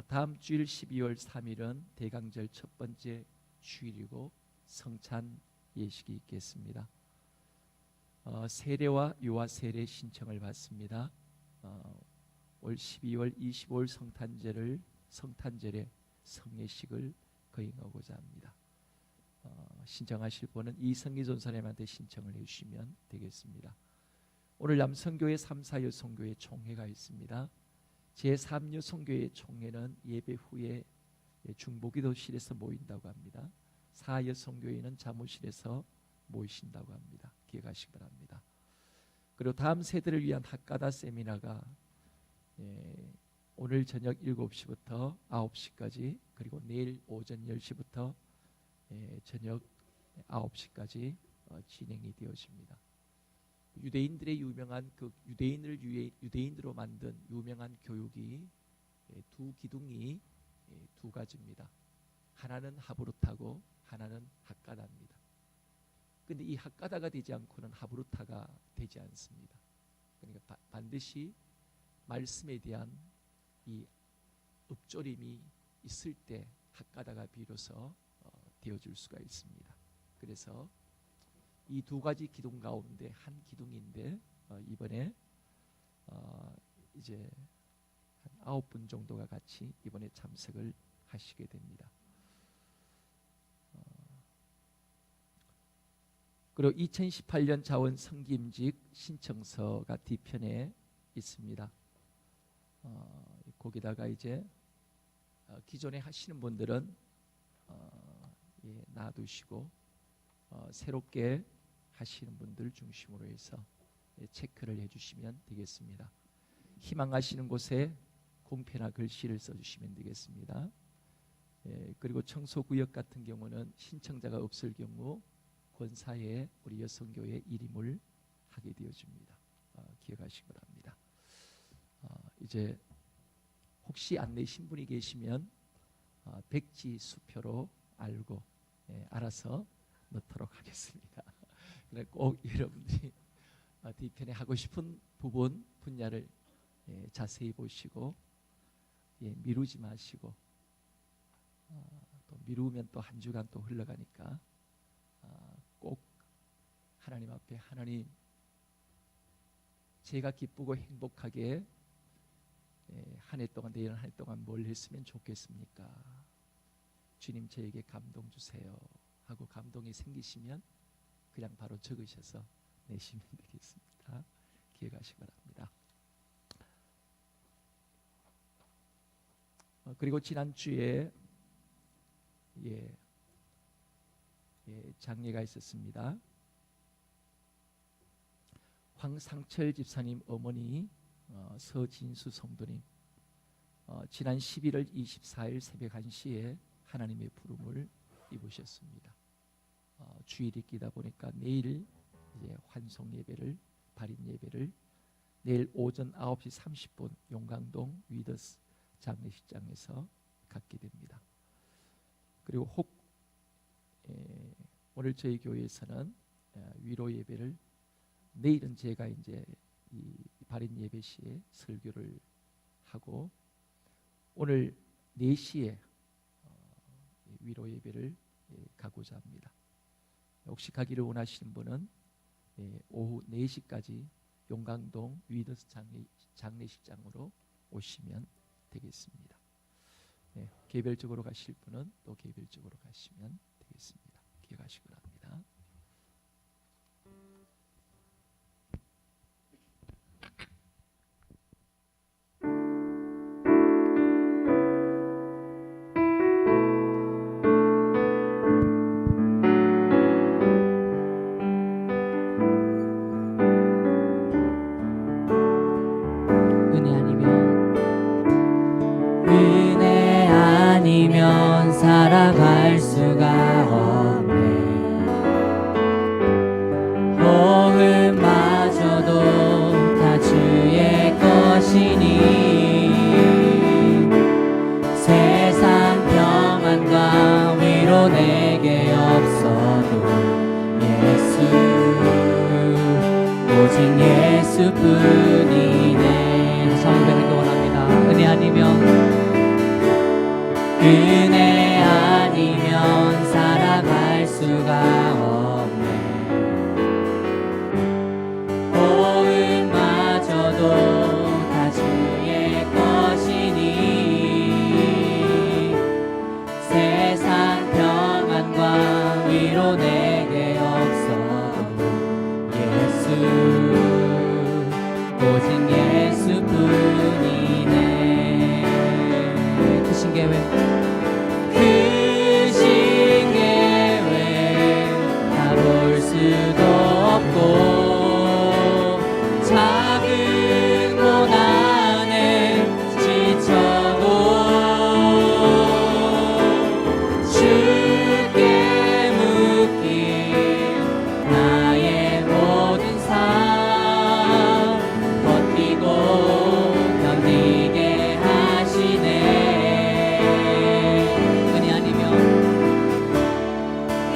다음 주일 12월 3일은 대강절 첫 번째 주일이고 성찬 예식이 있겠습니다. 세례와 유아 세례 신청을 받습니다. 올 12월 25일 성탄절에 성례식을 거행하고자 합니다. 신청하실 분은 이성기 전사님한테 신청을 해주시면 되겠습니다. 오늘 남성교회 3, 4여성교회 총회가 있습니다. 제3여성교회 총회는 예배 후에 중보기도실에서 모인다고 합니다. 4여성교회는 사무실에서 모이신다고 합니다. 기억하시기 바랍니다. 그리고 다음 세대를 위한 학가다 세미나가 오늘 저녁 7시부터 9시까지 그리고 내일 오전 10시부터 저녁 9시까지 진행이 되어집니다. 유대인들의 유명한 유대인으로 만든 유명한 교육이 두 기둥이 두 가지입니다. 하나는 하브루타고 하나는 학가다입니다. 그런데 이 학가다가 되지 않고는 하브루타가 되지 않습니다. 그러니까 반드시 말씀에 대한 이 읊조림이 있을 때 학가다가 비로소 되어줄 수가 있습니다. 그래서 이 두 가지 기둥 가운데 한 기둥인데 이번에 이제 한 9분 정도가 같이 이번에 참석을 하시게 됩니다. 그리고 2018년 자원 성김직 신청서가 뒤편에 있습니다. 거기다가 이제 기존에 하시는 분들은 놔두시고 새롭게 하시는 분들 중심으로 해서 체크를 해주시면 되겠습니다. 희망하시는 곳에 공표나 글씨를 써주시면 되겠습니다. 그리고 청소구역 같은 경우는 신청자가 없을 경우 권사에 우리 여성교회 일임을 하게 되어집니다. 기억하시기 바랍니다. 이제 혹시 안 내신 분이 계시면 백지 수표로 알아서 넣도록 하겠습니다. 꼭 여러분들이 뒤편에 하고 싶은 분야를 자세히 보시고 미루지 마시고 또 미루면 또 한 주간 또 흘러가니까 꼭 하나님 앞에 하나님 제가 기쁘고 행복하게 한 해 동안 내년 한 해 동안 뭘 했으면 좋겠습니까? 주님 저에게 감동 주세요 하고 감동이 생기시면 그냥 바로 적으셔서 내시면 되겠습니다. 기억하시기 바랍니다. 그리고 지난주에 장례가 있었습니다. 황상철 집사님 어머니 서진수 성도님 지난 11월 24일 새벽 1시에 하나님의 부름을 입으셨습니다. 주일이 끼다 보니까 내일 이제 환송 예배를 발인 예배를 내일 오전 9시 30분 용강동 위더스 장례식장에서 갖게 됩니다. 그리고 오늘 저희 교회에서는 위로 예배를 내일은 제가 이제 이 발인 예배 시에 설교를 하고 오늘 4시에 위로 예배를 가고자 합니다. 혹시 가기를 원하시는 분은 오후 4시까지 용강동 위더스 장례식장으로 오시면 되겠습니다. 개별적으로 가실 분은 또 개별적으로 가시면 되겠습니다. 기억하시기 바랍니다. 은혜 아니면 살아갈 수가 없네. 호흡마저도 다 주의 것이니 세상 평안과 위로 내게 없어도 예수 오직 예수뿐이네. 성경을 원합니다. 은혜 아니면 은혜 아니면 살아갈 수가 없네. 고음마저도 다 주의 것이니 세상 평안과 위로 내게 없어도 예수 오직 예수뿐이네. 크신 계획 그 신계획 다 볼 수도 없고 작은 고난에 지쳐도 주께 묶인 나의 모든 삶 버티고 견디게 하시네.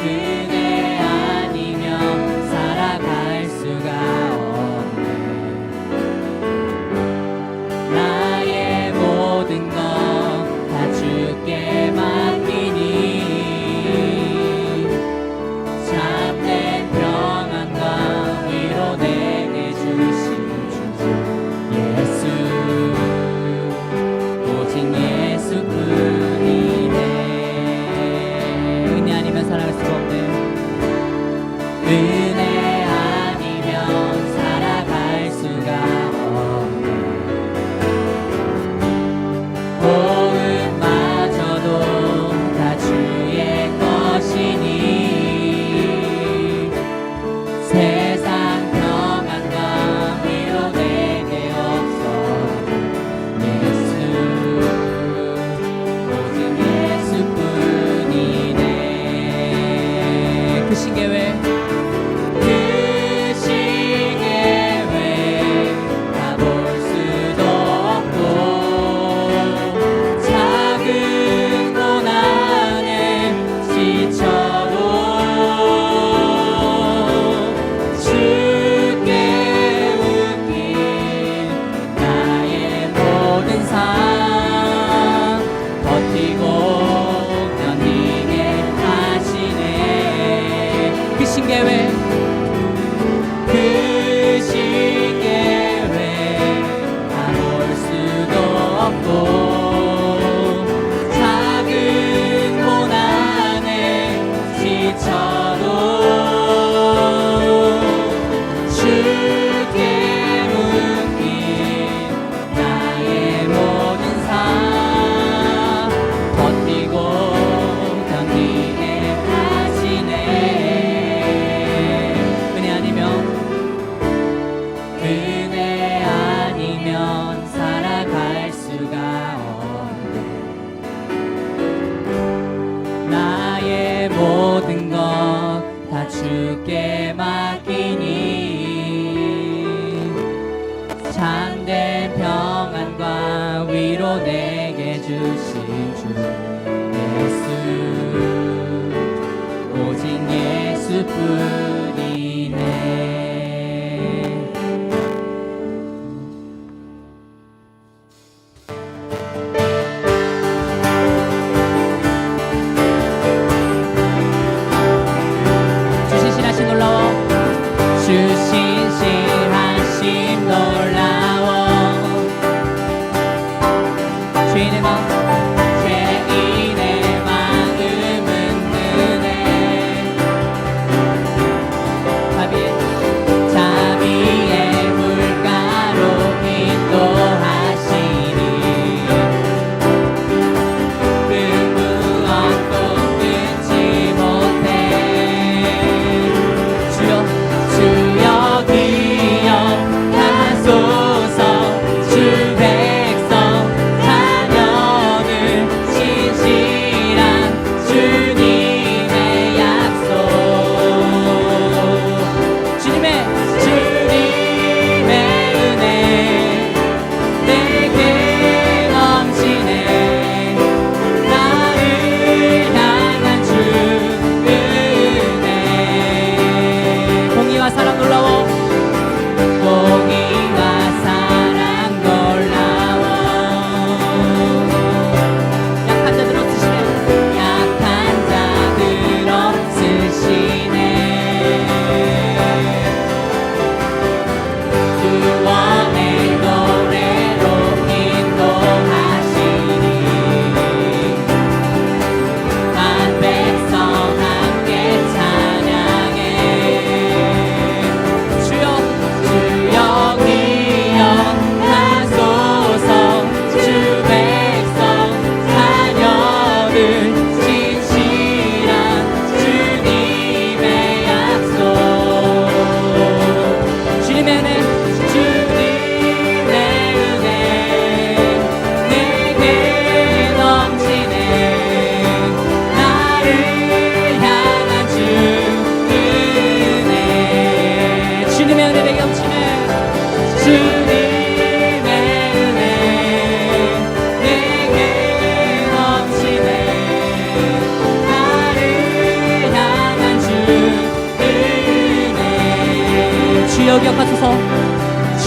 은혜 아니면 살아갈 수가 없네. 나의 모든 것 다 주께 맡기니 참된 평안과 위로 내게 주신 주 예수 오직 예수뿐이네. 은혜 아니면 살아갈 수가 없네. 은혜 아니면 살아갈 수가 없네. 고음마저도 다 주의 것이니 세상 평안과 위로 내게 없어 예수 오직 예수뿐이네. 그 신계획 그 신계획 다 볼 수도 없고 작은 고난에 지쳐도 주께 묶인 나의 모든 삶 버티고 견디게 하시네. 그 신계획 그 신계획 다 볼 수도 없고 작은 고난에 지쳐도 주께 묶인 나의 모든 삶 버티고 견디게 하시네. 은혜 아니면 살아갈 수가 없네. 나의 모든 것 다 주께 맡기니 참된 평안과 위로 내게 주신 주 예수 오직 예수뿐이네. 주신실하심 놀라워 죄인의 마음 마음은 은혜 자비의 물가로 인도하시니 그 무엇도 끊지 못해. 주여 기억하소서 주 백성 자녀들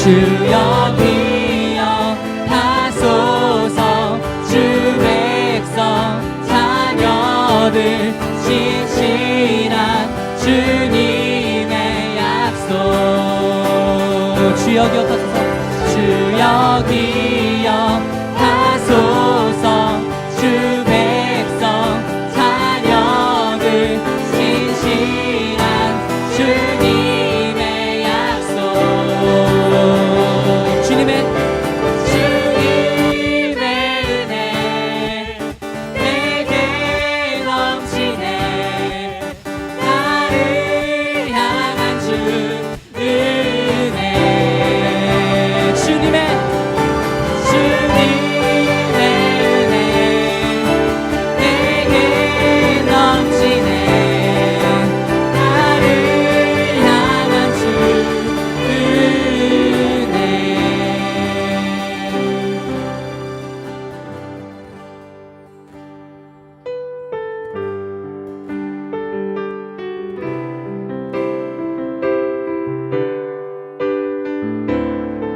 주여 기억하소서. 주 백성 자녀들 신실한 주님의 약속. 주여 기억하소서. 주여 기억하소서. 주 백성 자녀들 신실한 주님의 약속. 주님의 은혜 내게 넘치네. 나를 향한 주 은혜. 주님의 은혜 내게 넘치네. 나를 향한 주 은혜.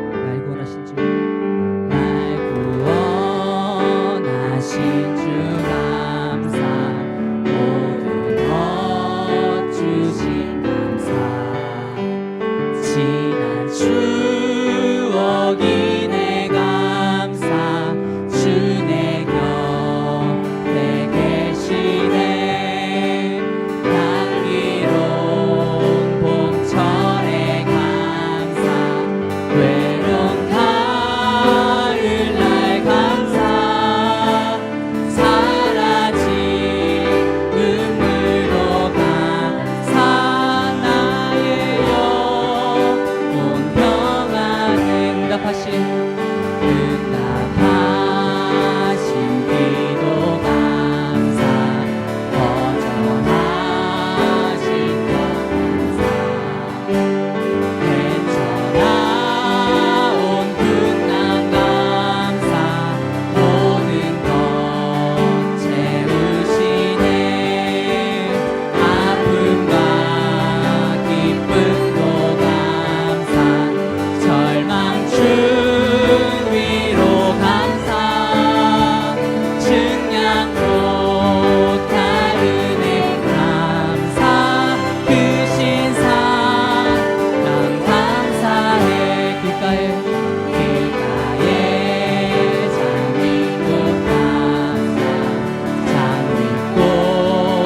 날 구원하신 주, 날 구원하신 주 감사. 모든 것 주신 감사. 지난 추억이 내 감사. 주 내 곁에 계시네. 향기로운 봄철의 감사. 외로운 가을날 감사. 사라진 눈물도 감사. 나의 영혼 평안을 응답하신 기도 감사. 거절하신 감사. 헤쳐나온 풍랑 감사. 모든 것 채우시네. 아픔과 기쁨도 감사. 절망 위로 감사. 증량 못할 은혜 감사. 크신 사랑 감사해. 길가에 장미꽃 감사.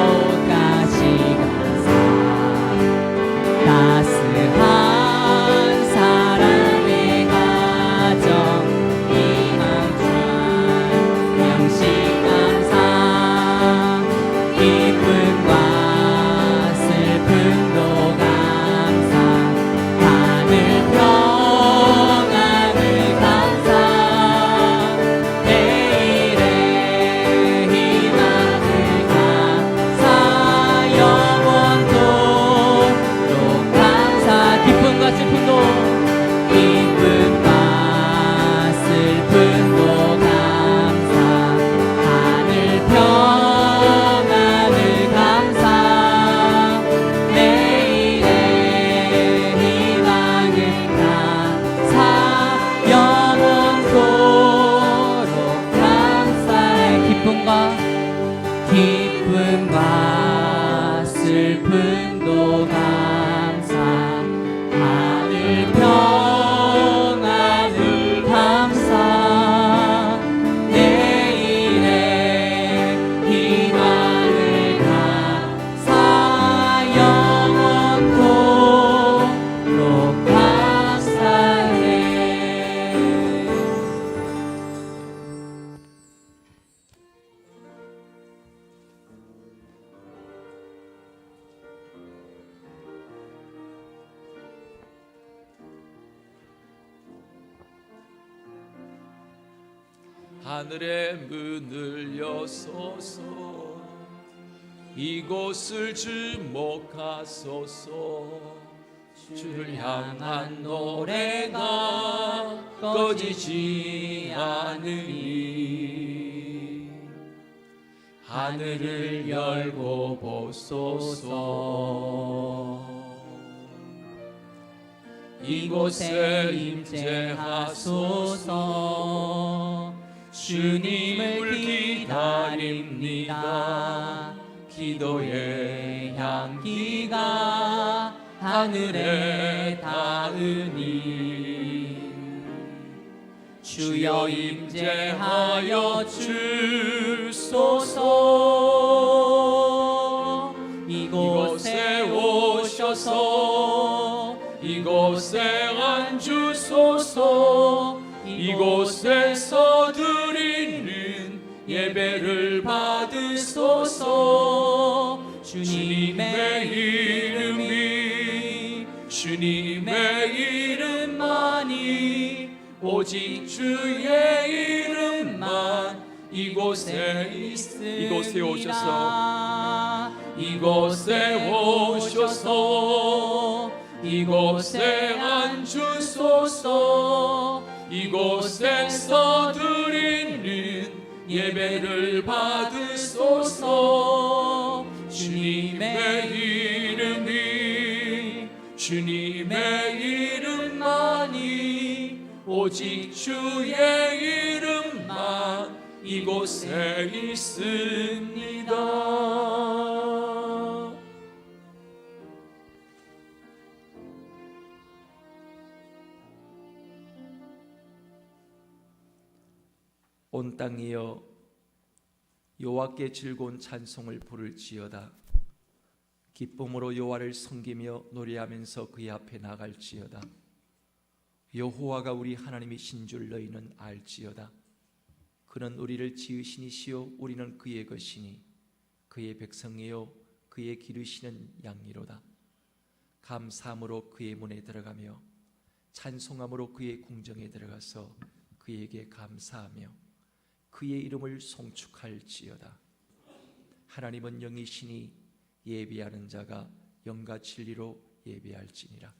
장미꽃까지 감사. 따스한 사랑의 가정 희망준 명식 감사. 기쁨과 슬픔도 감사. 하늘 평안을 감사. 내일의 희망을 감사. 영원토록 감사. 기쁨과 슬픔도 감사. 하늘 평안을 감사. 내일의 희망을 감사. 영원토록 감사해. 기쁨과 슬픔도 감사. 하늘 평안을 감사. 내일의 희망을 감사. 영원토록 감사해. 하늘의 문을 여소서. 이곳을 주목하소서. 주를 향한 노래가 꺼지지 않으니 하늘을 열고 보소서. 이곳에 임재하소서. 주님을 기다립니다. 기도의 향기가 하늘에 닿으니 주여 임재하여 주소서. 이곳에 오셔서 이곳에 앉으소서. 이곳에서 드리는 예배를 받으소서. 주님의 이름만이 오직 주의 이름만 이곳에 있습니다. 이곳에 오셔서 이곳에 오셔서 이곳에 앉으소서. 이곳에서 드리는 예배를 받으소서. 주님의 이름만이 오직 주의 이름만 이곳에 있습니다. 온 땅이여 여호와께 즐거운 찬송을 부를지어다. 기쁨으로 여호와를 섬기며 노래하면서 그의 앞에 나갈지어다. 여호와가 우리 하나님이신 줄 너희는 알지어다. 그는 우리를 지으신 이시요 우리는 그의 것이니 그의 백성이요 그의 기르시는 양이로다. 감사함으로 그의 문에 들어가며 찬송함으로 그의 궁정에 들어가서 그에게 감사하며 그의 이름을 송축할지어다. 하나님은 영이시니 예비하는 자가 영과 진리로 예비할지니라.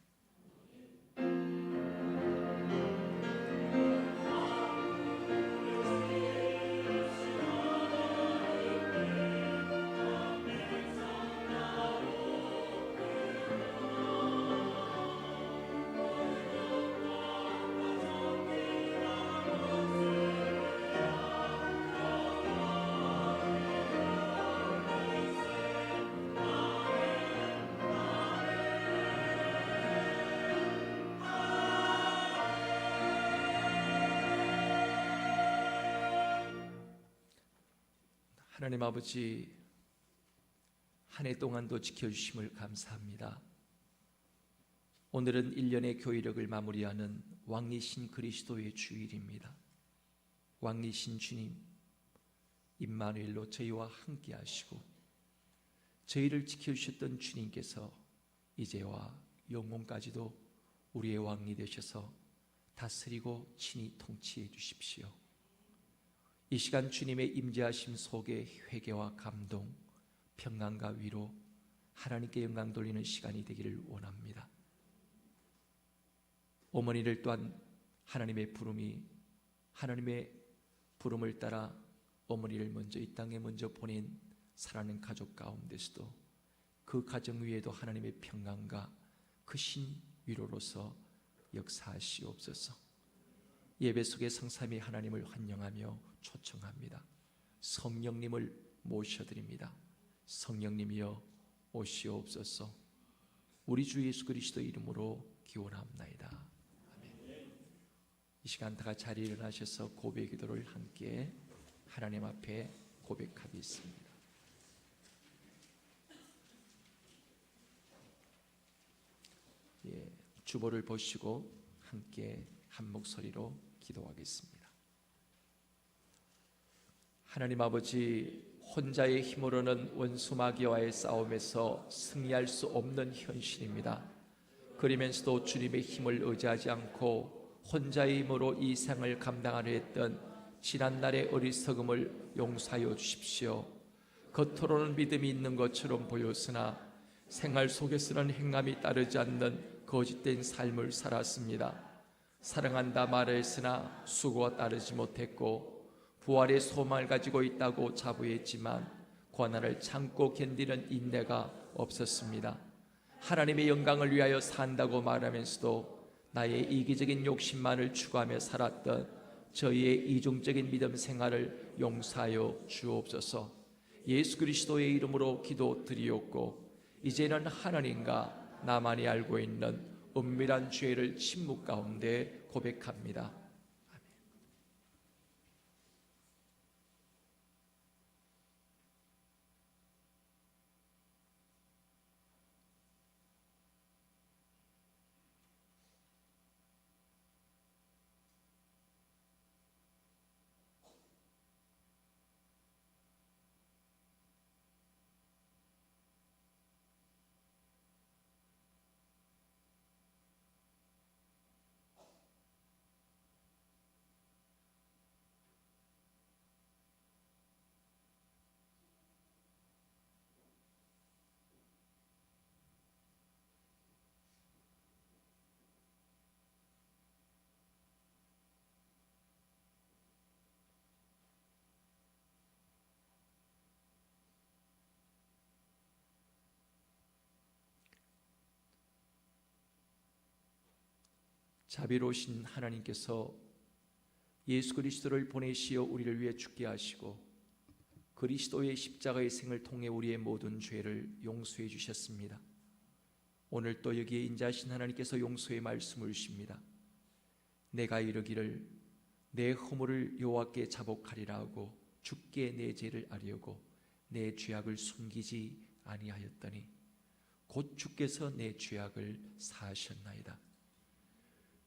하나님 아버지, 한 해 동안도 지켜주심을 감사합니다. 오늘은 1년의 교회력을 마무리하는 왕이신 그리스도의 주일입니다. 왕이신 주님, 임마누엘로 저희와 함께 하시고 저희를 지켜주셨던 주님께서 이제와 영원까지도 우리의 왕이 되셔서 다스리고 친히 통치해 주십시오. 이 시간 주님의 임재하심 속에 회개와 감동, 평안과 위로, 하나님께 영광 돌리는 시간이 되기를 원합니다. 어머니를 또한 하나님의 부름을 따라 어머니를 먼저 이 땅에 먼저 보낸 사랑하는 가족 가운데서도 그 가정 위에도 하나님의 평안과 크신 위로로서 역사하시옵소서. 예배 속에 성삼위 하나님을 환영하며 초청합니다. 성령님을 모셔드립니다. 성령님이여 오시옵소서. 우리 주 예수 그리스도 이름으로 기원합나이다. 아멘. 이 시간 다 같이 자리에 일어나셔서 고백 기도를 함께 하나님 앞에 고백하겠습니다. 주보를 보시고 함께 한 목소리로 기도하겠습니다. 하나님 아버지, 혼자의 힘으로는 원수 마귀와의 싸움에서 승리할 수 없는 현실입니다. 그러면서도 주님의 힘을 의지하지 않고 혼자의 힘으로 이 생을 감당하려 했던 지난날의 어리석음을 용서하여 주십시오. 겉으로는 믿음이 있는 것처럼 보였으나 생활 속에서는 행함이 따르지 않는 거짓된 삶을 살았습니다. 사랑한다 말했으나 수고가 따르지 못했고 부활의 소망을 가지고 있다고 자부했지만 고난을 참고 견디는 인내가 없었습니다. 하나님의 영광을 위하여 산다고 말하면서도 나의 이기적인 욕심만을 추구하며 살았던 저희의 이중적인 믿음 생활을 용서하여 주옵소서. 예수 그리스도의 이름으로 기도드리옵고 이제는 하나님과 나만이 알고 있는 은밀한 죄를 침묵 가운데 고백합니다. 자비로우신 하나님께서 예수 그리스도를 보내시어 우리를 위해 죽게 하시고 그리스도의 십자가의 생을 통해 우리의 모든 죄를 용서해 주셨습니다. 오늘 또 여기에 인자하신 하나님께서 용서의 말씀을 주십니다. 내가 이르기를 내 허물을 여호와께 자복하리라 하고 주께 내 죄를 아뢰고 내 죄악을 숨기지 아니하였더니 곧 주께서 내 죄악을 사하셨나이다.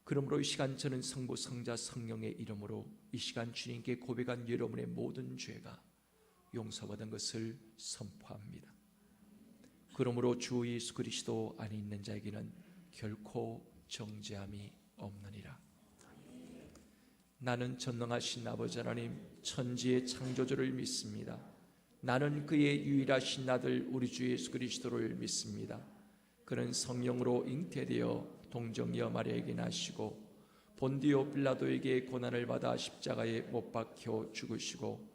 그러므로 이 시간 저는 성부, 성자, 성령의 이름으로 이 시간 주님께 고백한 여러분의 모든 죄가 용서받은 것을 선포합니다. 그러므로 주 예수 그리스도 안에 있는 자에게는 결코 정죄함이 없느니라. 나는 전능하신 아버지 하나님 천지의 창조주를 믿습니다. 나는 그의 유일하신 아들 우리 주 예수 그리스도를 믿습니다. 그는 성령으로 잉태되어 동정녀 마리아에게 나시고 본디오 빌라도에게 고난을 받아 십자가에 못 박혀 죽으시고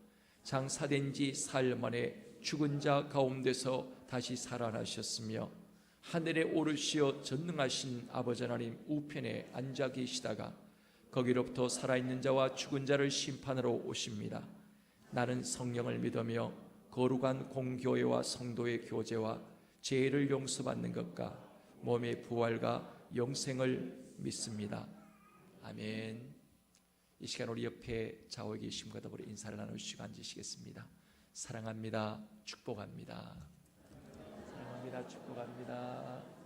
장사된 지 사흘 만에 죽은 자 가운데서 다시 살아나셨으며 하늘에 오르시어 전능하신 아버지 하나님 우편에 앉아 계시다가 거기로부터 살아있는 자와 죽은 자를 심판하러 오십니다. 나는 성령을 믿으며 거룩한 공교회와 성도의 교제와 죄를 용서받는 것과 몸의 부활과 영생을 믿습니다. 아멘. 이 시간 우리 옆에 좌우에 계신 분과 더불어 인사를 나누시고 앉으시겠습니다. 사랑합니다. 축복합니다. 사랑합니다. 축복합니다.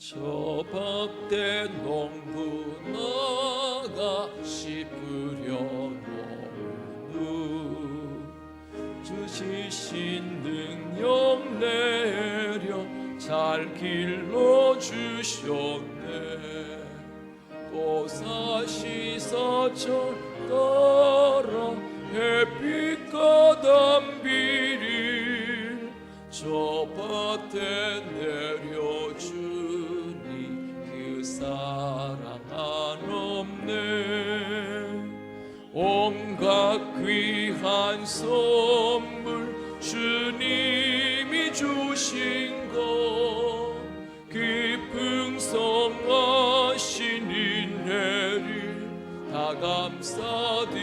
저 밭에 농부 나가 씹으려 노무 주시신 능력 내려 잘 길러주셨네. 또 사시사철 따라 햇빛과 담비를 저 밭에 내려주 사랑 안 없네. 온갖 귀한 선물 주님이 주신 것 깊은 성하신 은혜를 다 감사드리세.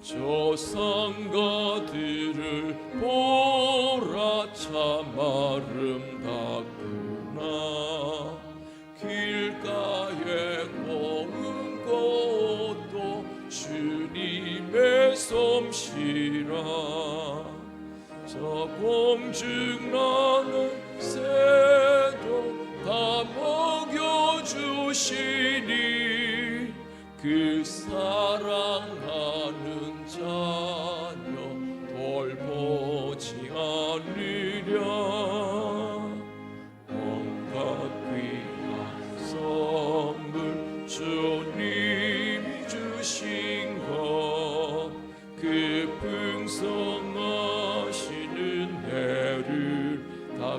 저 상가들을 보라 참 아름답고 길가에 고운 꽃도 주님의 솜씨라. 저 공중 나는 새도 다 먹여주시니 그 사랑하는 자녀 돌보지 않으랴. 주님이 주신 것 그 풍성하신 은혜를 다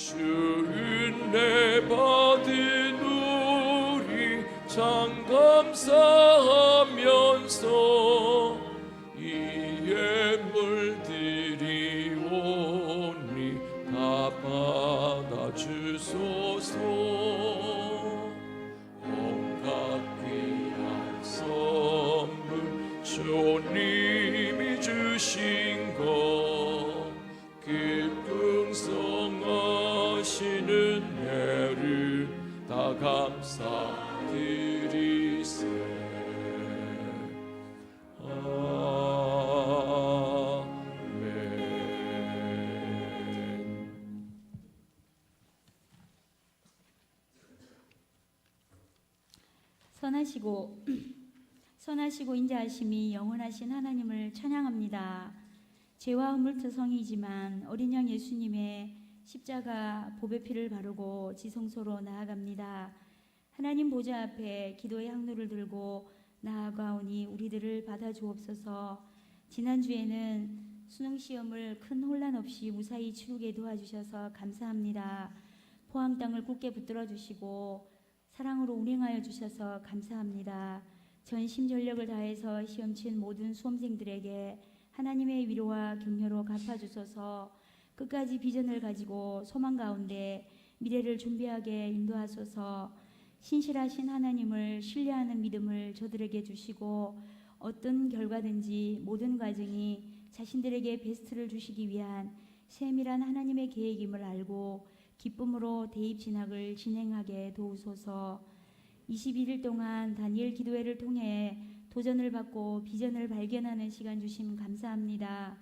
주 은혜 받은 우리 참 감사하면서 이 예물들이 오니 다 받아주소서. 온갖 귀한 선물 주님이 주신 것 그 풍성하시는 예를 다 감사드리세. 아멘. 선하시고 인자하심이 영원하신 하나님을 찬양합니다. 죄와 허물투성이지만 어린 양 예수님의 십자가 보배 피를 바르고 지성소로 나아갑니다. 하나님 보좌 앞에 기도의 향로를 들고 나아가오니 우리들을 받아주옵소서. 지난주에는 수능시험을 큰 혼란 없이 무사히 치르게 도와주셔서 감사합니다. 포항 땅을 굳게 붙들어 주시고 사랑으로 운행하여 주셔서 감사합니다. 전심전력을 다해서 시험 친 모든 수험생들에게 하나님의 위로와 격려로 갚아주소서. 끝까지 비전을 가지고 소망 가운데 미래를 준비하게 인도하소서. 신실하신 하나님을 신뢰하는 믿음을 저들에게 주시고 어떤 결과든지 모든 과정이 자신들에게 베스트를 주시기 위한 세밀한 하나님의 계획임을 알고 기쁨으로 대입 진학을 진행하게 도우소서. 21일 동안 다니엘 기도회를 통해 도전을 받고 비전을 발견하는 시간 주심 감사합니다.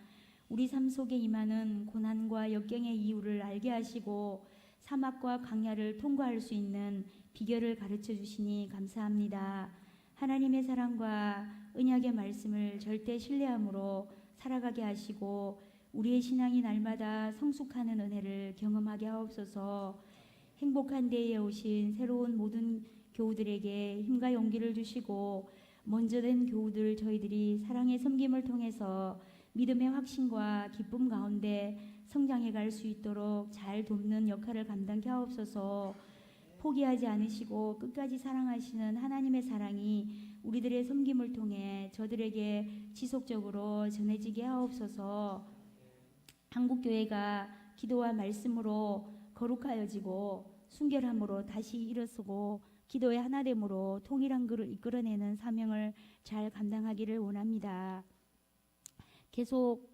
우리 삶 속에 임하는 고난과 역경의 이유를 알게 하시고 사막과 광야를 통과할 수 있는 비결을 가르쳐 주시니 감사합니다. 하나님의 사랑과 언약의 말씀을 절대 신뢰함으로 살아가게 하시고 우리의 신앙이 날마다 성숙하는 은혜를 경험하게 하옵소서. 행복한 데에 오신 새로운 모든 교우들에게 힘과 용기를 주시고 먼저 된 교우들 저희들이 사랑의 섬김을 통해서 믿음의 확신과 기쁨 가운데 성장해 갈 수 있도록 잘 돕는 역할을 감당케 하옵소서. 포기하지 않으시고 끝까지 사랑하시는 하나님의 사랑이 우리들의 섬김을 통해 저들에게 지속적으로 전해지게 하옵소서. 한국교회가 기도와 말씀으로 거룩하여지고 순결함으로 다시 일어서고 기도의 하나됨으로 통일한 그를 이끌어내는 사명을 잘 감당하기를 원합니다. 계속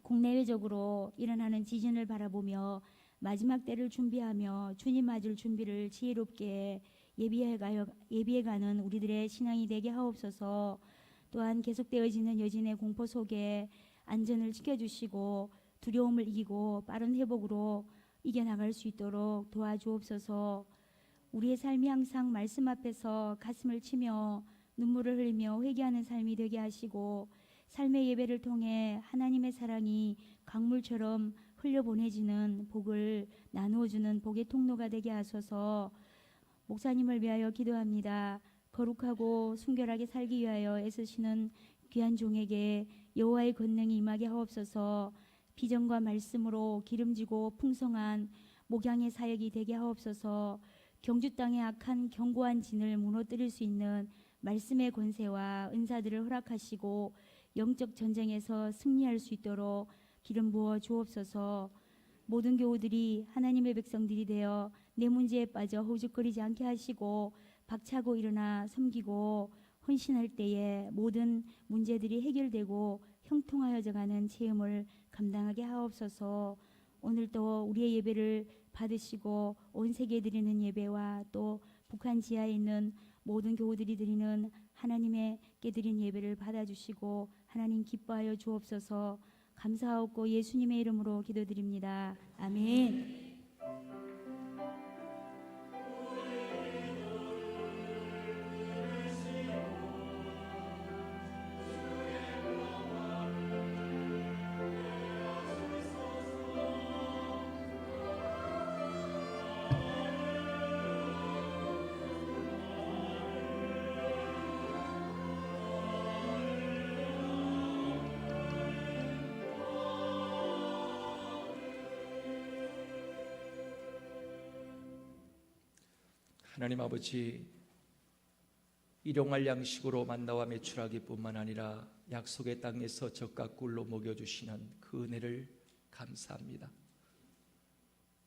국내외적으로 일어나는 지진을 바라보며 마지막 때를 준비하며 주님 맞을 준비를 지혜롭게 예비해가는 우리들의 신앙이 되게 하옵소서. 또한 계속되어지는 여진의 공포 속에 안전을 지켜주시고 두려움을 이기고 빠른 회복으로 이겨나갈 수 있도록 도와주옵소서. 우리의 삶이 항상 말씀 앞에서 가슴을 치며 눈물을 흘리며 회개하는 삶이 되게 하시고 삶의 예배를 통해 하나님의 사랑이 강물처럼 흘려보내지는 복을 나누어주는 복의 통로가 되게 하소서. 목사님을 위하여 기도합니다. 거룩하고 순결하게 살기 위하여 애쓰시는 귀한 종에게 여호와의 권능이 임하게 하옵소서. 비전과 말씀으로 기름지고 풍성한 목양의 사역이 되게 하옵소서. 경주 땅의 악한 견고한 진을 무너뜨릴 수 있는 말씀의 권세와 은사들을 허락하시고 영적 전쟁에서 승리할 수 있도록 기름 부어 주옵소서. 모든 교우들이 하나님의 백성들이 되어 내 문제에 빠져 허우적거리지 않게 하시고 박차고 일어나 섬기고 헌신할 때에 모든 문제들이 해결되고 형통하여져 가는 체험을 감당하게 하옵소서. 오늘도 우리의 예배를 받으시고 온 세계에 드리는 예배와 또 북한 지하에 있는 모든 교우들이 드리는 하나님께 드린 예배를 받아주시고 하나님 기뻐하여 주옵소서. 감사하옵고 예수님의 이름으로 기도드립니다. 아멘. 하나님 아버지, 일용할 양식으로 만나와 메추라기뿐만 아니라 약속의 땅에서 젖과 꿀로 먹여주시는 그 은혜를 감사합니다.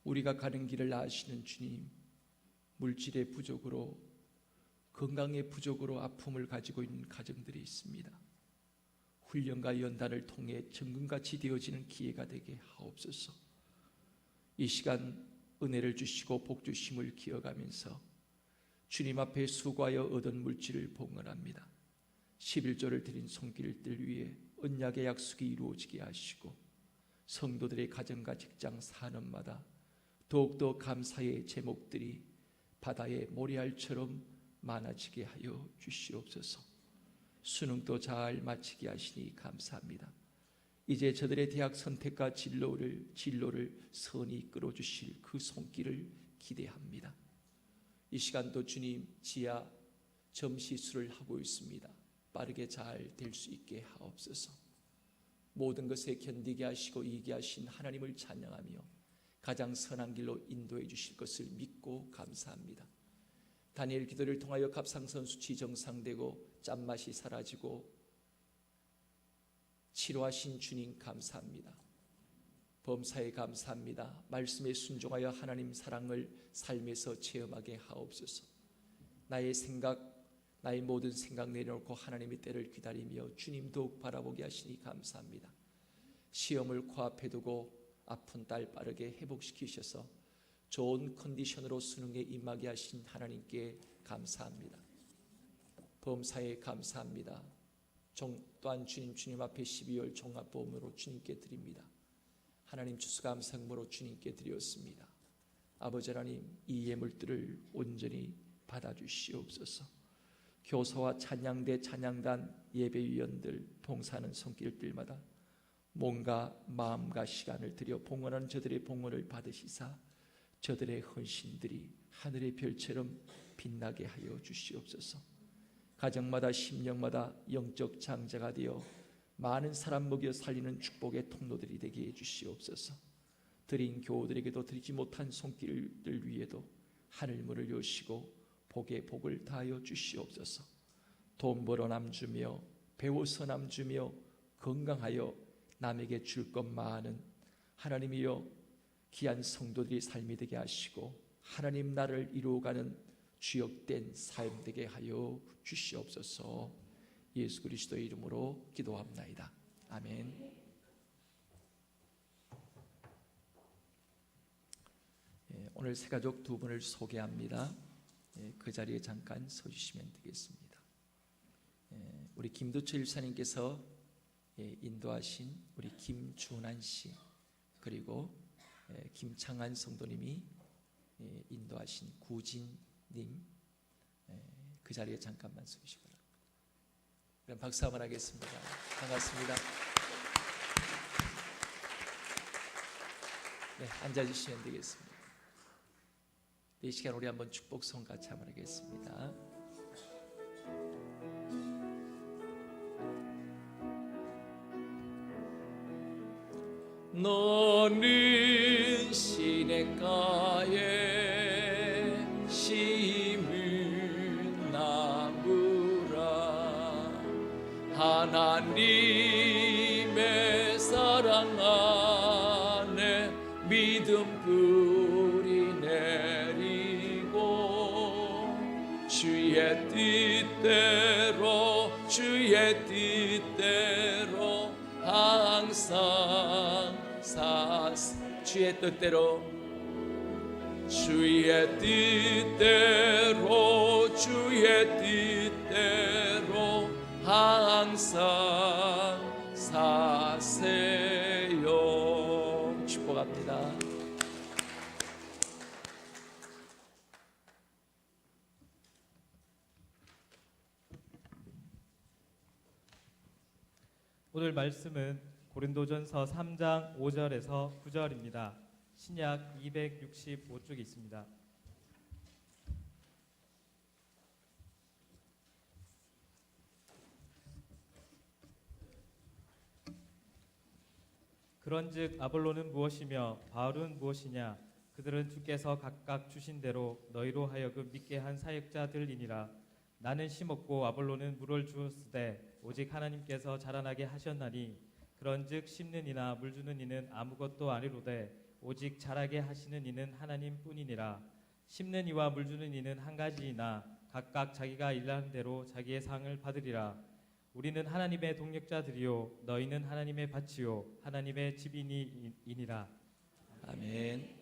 우리가 가는 길을 아시는 주님, 물질의 부족으로, 건강의 부족으로 아픔을 가지고 있는 가정들이 있습니다. 훈련과 연단을 통해 정금같이 되어지는 기회가 되게 하옵소서. 이 시간 은혜를 주시고 복 주심을 기억하면서 주님 앞에 수고하여 얻은 물질을 봉헌합니다. 11조를 드린 손길들 위해 언약의 약속이 이루어지게 하시고 성도들의 가정과 직장 산업마다 더욱더 감사의 제목들이 바다의 모래알처럼 많아지게 하여 주시옵소서. 수능도 잘 마치게 하시니 감사합니다. 이제 저들의 대학 선택과 진로를 선히 이끌어 주실 그 손길을 기대합니다. 이 시간도 주님 지하 점시술을 하고 있습니다. 빠르게 잘 될 수 있게 하옵소서. 모든 것에 견디게 하시고 이기게 하신 하나님을 찬양하며 가장 선한 길로 인도해 주실 것을 믿고 감사합니다. 다니엘 기도를 통하여 갑상선 수치 정상되고 짠맛이 사라지고 치료하신 주님 감사합니다. 범사에 감사합니다. 말씀에 순종하여 하나님 사랑을 삶에서 체험하게 하옵소서. 나의 생각, 나의 모든 생각 내려놓고 하나님의 때를 기다리며 주님 더욱 바라보게 하시니 감사합니다. 시험을 코앞에 두고 아픈 딸 빠르게 회복시키셔서 좋은 컨디션으로 수능에 임하게 하신 하나님께 감사합니다. 범사에 감사합니다. 또한 주님 앞에 12월 종합보험으로 주님께 드립니다. 하나님 추수감사금으로 주님께 드렸습니다. 아버지 하나님, 이 예물들을 온전히 받아주시옵소서. 교사와 찬양대, 찬양단, 예배위원들, 봉사하는 손길들마다 몸과 마음과 시간을 들여 봉헌하는 저들의 봉헌을 받으시사 저들의 헌신들이 하늘의 별처럼 빛나게 하여 주시옵소서. 가정마다 심령마다 영적 장자가 되어 많은 사람 먹여 살리는 축복의 통로들이 되게 해주시옵소서. 드린 교우들에게도 드리지 못한 손길들 위에도 하늘문을 여시고 복의 복을 다하여 주시옵소서. 돈 벌어 남주며 배워서 남주며 건강하여 남에게 줄 것 많은 하나님이여 귀한 성도들이 삶이 되게 하시고 하나님 나라를 이루어가는 주역된 삶 되게 하여 주시옵소서. 예수 그리스도의 이름으로 기도합나이다. 아멘. 오늘 새가족 두 분을 소개합니다. 그 자리에 잠깐 서주시면 되겠습니다. 우리 김두철 일사님께서 인도하신 우리 김준환 씨, 그리고 김창한 성도님이 인도하신 구진님, 그 자리에 잠깐만 서주시기 바랍니다. 그럼 박수 한번 하겠습니다. 반갑습니다. 네, 앉아주시면 되겠습니다. 이 시간 우리 한번 축복성 같이 한번 하겠습니다. 너는 시냇가에 심은 나무라. 하나님의 사랑 안에 믿음 뿌리 내리고 주의 뜻대로 항상 주의 뜻대로 항상 사세요. 축복합니다. 오늘 말씀은 고린도전서 3장 5절에서 9절입니다. 신약 265쪽에 있습니다. 그런즉 아볼로는 무엇이며 바울은 무엇이냐? 그들은 주께서 각각 주신 대로 너희로 하여금 믿게 한 사역자들이니라. 나는 심었고 아볼로는 물을 주었으되 오직 하나님께서 자라나게 하셨나니 그런즉 심는 이나 물 주는 이는 아무것도 아니로되 오직 자라게 하시는 이는 하나님뿐이니라. 심는 이와 물 주는 이는 한 가지이나 각각 자기가 일하는 대로 자기의 상을 받으리라. 우리는 하나님의 동력자들이요 너희는 하나님의 밭이요 하나님의 집이니이니라. 아멘.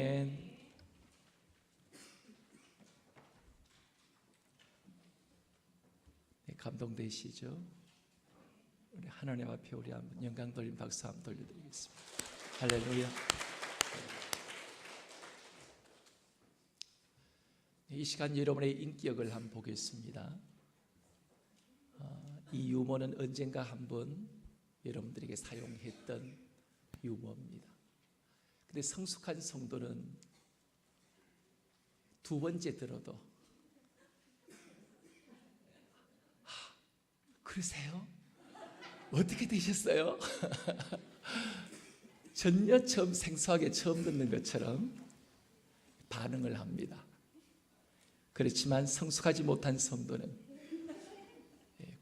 아멘. 네, 감동되시죠? 우리 하나님 앞에 우리 한번 영광 돌림 박수 한번 돌려드리겠습니다. 할렐루야. 이 시간 여러분의 인격을 한번 보겠습니다. 이 유머는 언젠가 한번 여러분들에게 사용했던 유머입니다. 근데 성숙한 성도는 두 번째 들어도 그러세요? 어떻게 되셨어요? 전혀 처음 생소하게 처음 듣는 것처럼 반응을 합니다. 그렇지만 성숙하지 못한 성도는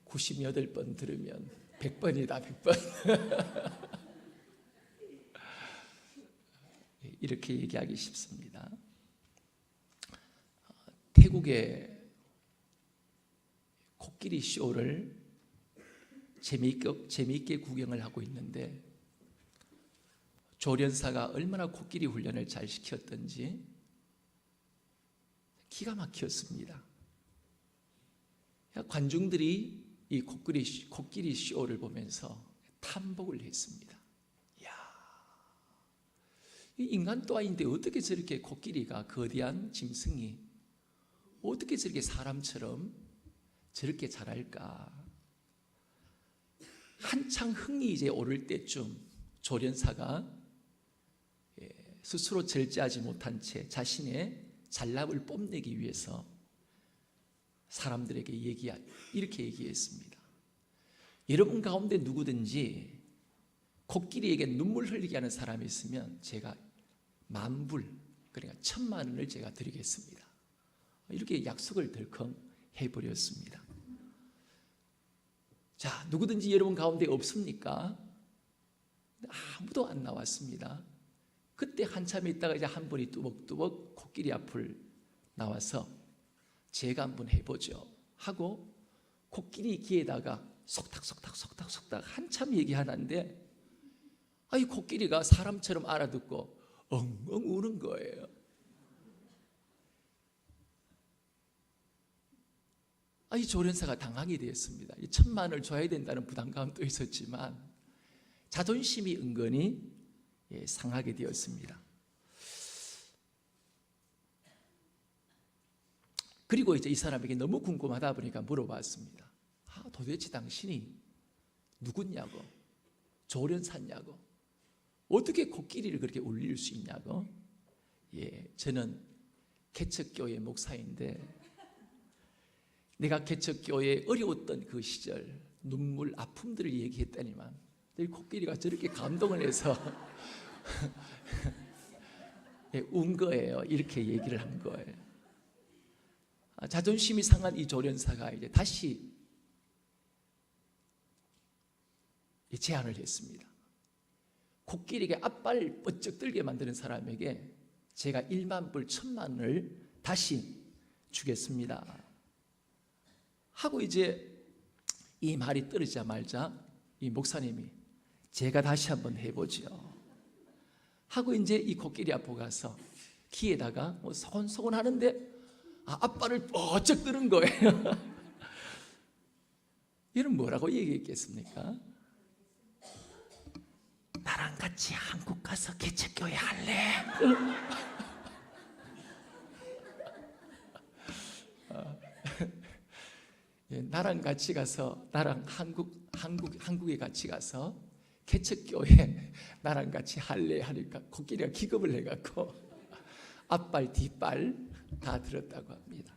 98번 들으면 100번이다 100번 이렇게 얘기하기 쉽습니다. 태국의 코끼리 쇼를 재미있게 구경을 하고 있는데 조련사가 얼마나 코끼리 훈련을 잘 시켰던지 기가 막혔습니다. 관중들이 이 코끼리 쇼를 보면서 탐복을 했습니다. 이야, 이 인간도 아닌데 어떻게 저렇게 코끼리가 거대한 짐승이 어떻게 저렇게 사람처럼 저렇게 잘할까? 한창 흥이 이제 오를 때쯤 조련사가 스스로 절제하지 못한 채 자신의 잔랍을 뽐내기 위해서 사람들에게 이렇게 얘기했습니다. 여러분 가운데 누구든지 코끼리에게 눈물 흘리게 하는 사람이 있으면 제가 10,000불, 그러니까 1,000,000원을 제가 드리겠습니다. 이렇게 약속을 덜컹 해버렸습니다. 자, 누구든지 여러분 가운데 없습니까? 아무도 안 나왔습니다. 그때 한참 있다가 이제 한 분이 뚜벅뚜벅 코끼리 앞을 나와서 제가 한번 해보죠 하고 코끼리 귀에다가 속닥속닥 한참 얘기하는데 이 코끼리가 사람처럼 알아듣고 엉엉 우는 거예요. 이 조련사가 당하게 되었습니다. 1,000,000원을 줘야 된다는 부담감도 있었지만 자존심이 은근히 상하게 되었습니다. 그리고 이제 이 사람에게 너무 궁금하다 보니까 물어봤습니다. 도대체 당신이 누구냐고, 조련사냐고, 어떻게 코끼리를 그렇게 울릴 수 있냐고. 저는 개척교회 목사인데 내가 개척교회에 어려웠던 그 시절 눈물 아픔들을 얘기했다니만 이 코끼리가 저렇게 감동을 해서 운 거예요. 이렇게 얘기를 한 거예요. 자존심이 상한 이 조련사가 이제 다시 제안을 했습니다. 코끼리에게 앞발 뻗쩍 들게 만드는 사람에게 제가 10,000불 1,000,000원을 다시 주겠습니다 하고 이제 이 말이 떨어지자마자 이 목사님이 제가 다시 한번 해보죠 하고 이제 이 코끼리 앞으로 가서 귀에다가 소곤소곤 하는데 앞발을 뻗쩍 드는 거예요. 이런 뭐라고 얘기했겠습니까? 나랑 같이 한국 가서 개척교회 할래? 나랑 같이 가서 나랑 한국에 같이 가서 개척교회 나랑 같이 할래 하니까 코끼리가 기겁을 해갖고 앞발 뒷발 다 들었다고 합니다.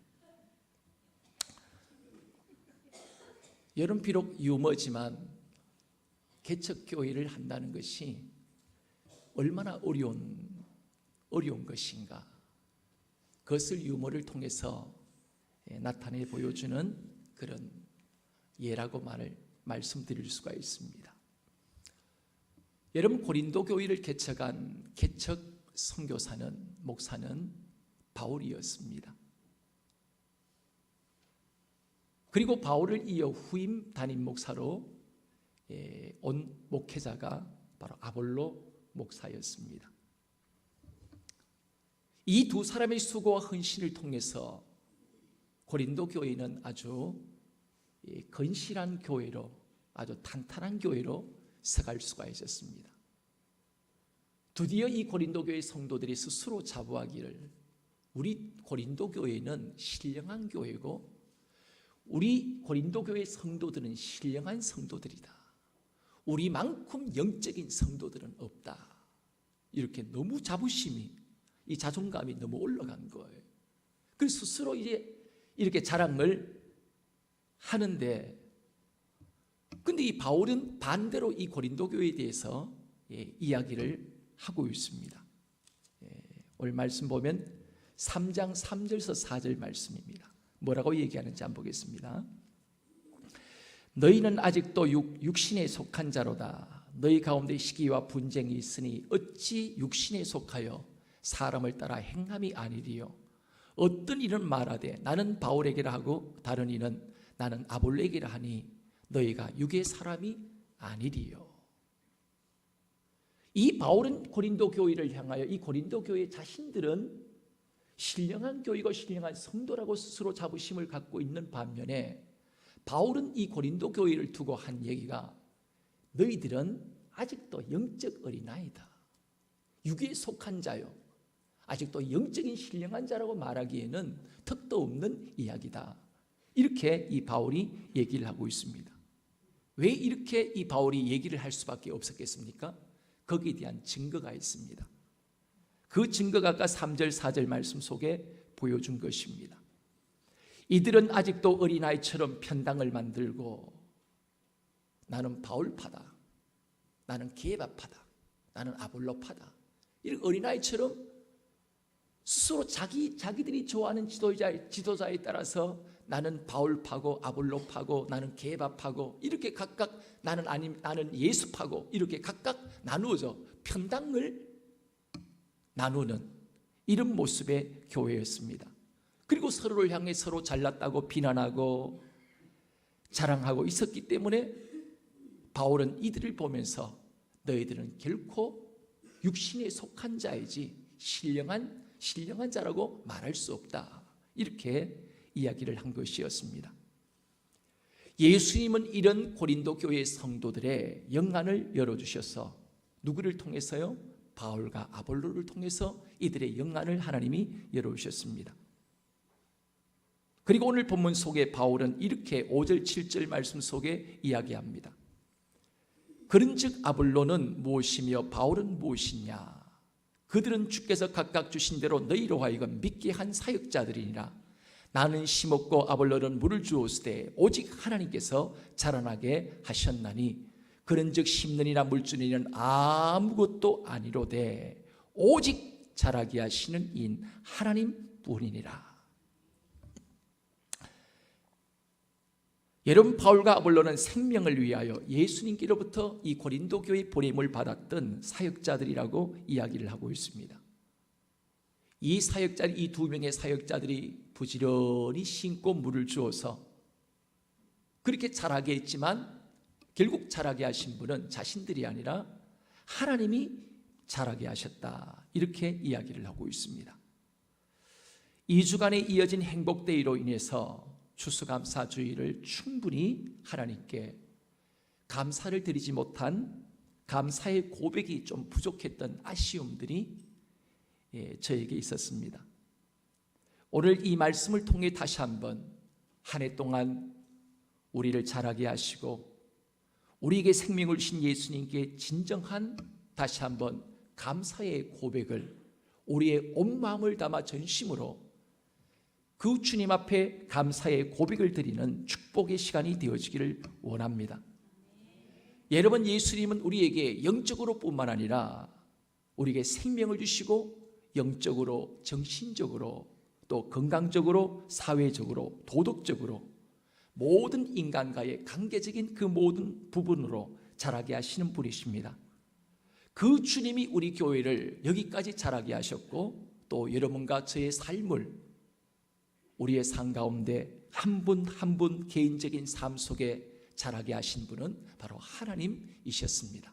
여러분 비록 유머지만 개척교회를 한다는 것이 얼마나 어려운 것인가, 그것을 유머를 통해서 나타내 보여주는 그런 예라고 말씀드릴 수가 있습니다. 여러분 고린도 교회를 개척한 개척 선교사는 목사는 바울이었습니다. 그리고 바울을 이어 후임 담임 목사로 온 목회자가 바로 아볼로 목사였습니다. 이 두 사람의 수고와 헌신을 통해서 고린도 교회는 아주 건실한 교회로, 아주 탄탄한 교회로 서갈 수가 있었습니다. 드디어 이 고린도 교회 성도들이 스스로 자부하기를, 우리 고린도 교회는 신령한 교회고 우리 고린도 교회 성도들은 신령한 성도들이다. 우리만큼 영적인 성도들은 없다. 이렇게 너무 자부심이, 이 자존감이 너무 올라간 거예요. 그래서 스스로 이제 이렇게 자랑을 하는데, 근데 이 바울은 반대로 이 고린도 교회에 대해서 이야기를 하고 있습니다. 오늘 말씀 보면 3장 3절에서 4절 말씀입니다. 뭐라고 얘기하는지 한번 보겠습니다. 너희는 아직도 육신에 속한 자로다. 너희 가운데 시기와 분쟁이 있으니 어찌 육신에 속하여 사람을 따라 행함이 아니리요. 어떤 이는 말하되 나는 바울에게라 하고 다른 이는 나는 아볼로에게라 하니 너희가 육의 사람이 아니리요. 이 바울은 고린도 교회를 향하여, 이 고린도 교회 자신들은 신령한 교회고 신령한 성도라고 스스로 자부심을 갖고 있는 반면에, 바울은 이 고린도 교회를 두고 한 얘기가, 너희들은 아직도 영적 어린아이다. 육에 속한 자요. 아직도 영적인 신령한 자라고 말하기에는 턱도 없는 이야기다. 이렇게 이 바울이 얘기를 하고 있습니다. 왜 이렇게 이 바울이 얘기를 할 수밖에 없었겠습니까? 거기에 대한 증거가 있습니다. 그 증거가 아까 3절 4절 말씀 속에 보여준 것입니다. 이들은 아직도 어린아이처럼 편당을 만들고, 나는 바울파다, 나는 게바파다, 나는 아볼로파다, 이런 어린아이처럼 스스로 자기들이 좋아하는 지도자에 따라서 나는 바울파고 아볼로파고 나는 게바파고, 이렇게 각각 나는 예수파고, 이렇게 각각 나누어져 편당을 나누는 이런 모습의 교회였습니다. 그리고 서로를 향해 서로 잘났다고 비난하고 자랑하고 있었기 때문에 바울은 이들을 보면서 너희들은 결코 육신에 속한 자이지 신령한 자라고 말할 수 없다. 이렇게 이야기를 한 것이었습니다. 예수님은 이런 고린도 교회 성도들의 영안을 열어주셔서 누구를 통해서요? 바울과 아볼로를 통해서 이들의 영안을 하나님이 열어주셨습니다. 그리고 오늘 본문 속에 바울은 이렇게 5절 7절 말씀 속에 이야기합니다. 그런즉 아볼로는 무엇이며 바울은 무엇이냐? 그들은 주께서 각각 주신 대로 너희로 하여금 믿게 한 사역자들이니라. 나는 심었고 아볼로는 물을 주었으되 오직 하나님께서 자라나게 하셨나니 그런즉 심는이나 물주니는 아무것도 아니로되 오직 자라게 하시는 이인 하나님뿐이니라. 여러분, 바울과 아볼로는 생명을 위하여 예수님께로부터 이 고린도 교회 보냄을 받았던 사역자들이라고 이야기를 하고 있습니다. 이 두 명의 사역자들이 부지런히 심고 물을 주어서 그렇게 자라게 했지만, 결국 자라게 하신 분은 자신들이 아니라 하나님이 자라게 하셨다. 이렇게 이야기를 하고 있습니다. 2주간에 이어진 행복데이로 인해서 추수감사주의를 충분히 하나님께 감사를 드리지 못한 감사의 고백이 좀 부족했던 아쉬움들이 저에게 있었습니다. 오늘 이 말씀을 통해 다시 한번 한 해 동안 우리를 자라게 하시고 우리에게 생명을 주신 예수님께 진정한 다시 한번 감사의 고백을 우리의 온 마음을 담아 전심으로 그 주님 앞에 감사의 고백을 드리는 축복의 시간이 되어지기를 원합니다. 여러분, 예수님은 우리에게 영적으로 뿐만 아니라 우리에게 생명을 주시고 영적으로, 정신적으로, 또 건강적으로, 사회적으로, 도덕적으로 모든 인간과의 관계적인 그 모든 부분으로 자라게 하시는 분이십니다. 그 주님이 우리 교회를 여기까지 자라게 하셨고, 또 여러분과 저의 삶을, 우리의 삶 가운데 한 분 한 분 개인적인 삶 속에 자라게 하신 분은 바로 하나님이셨습니다.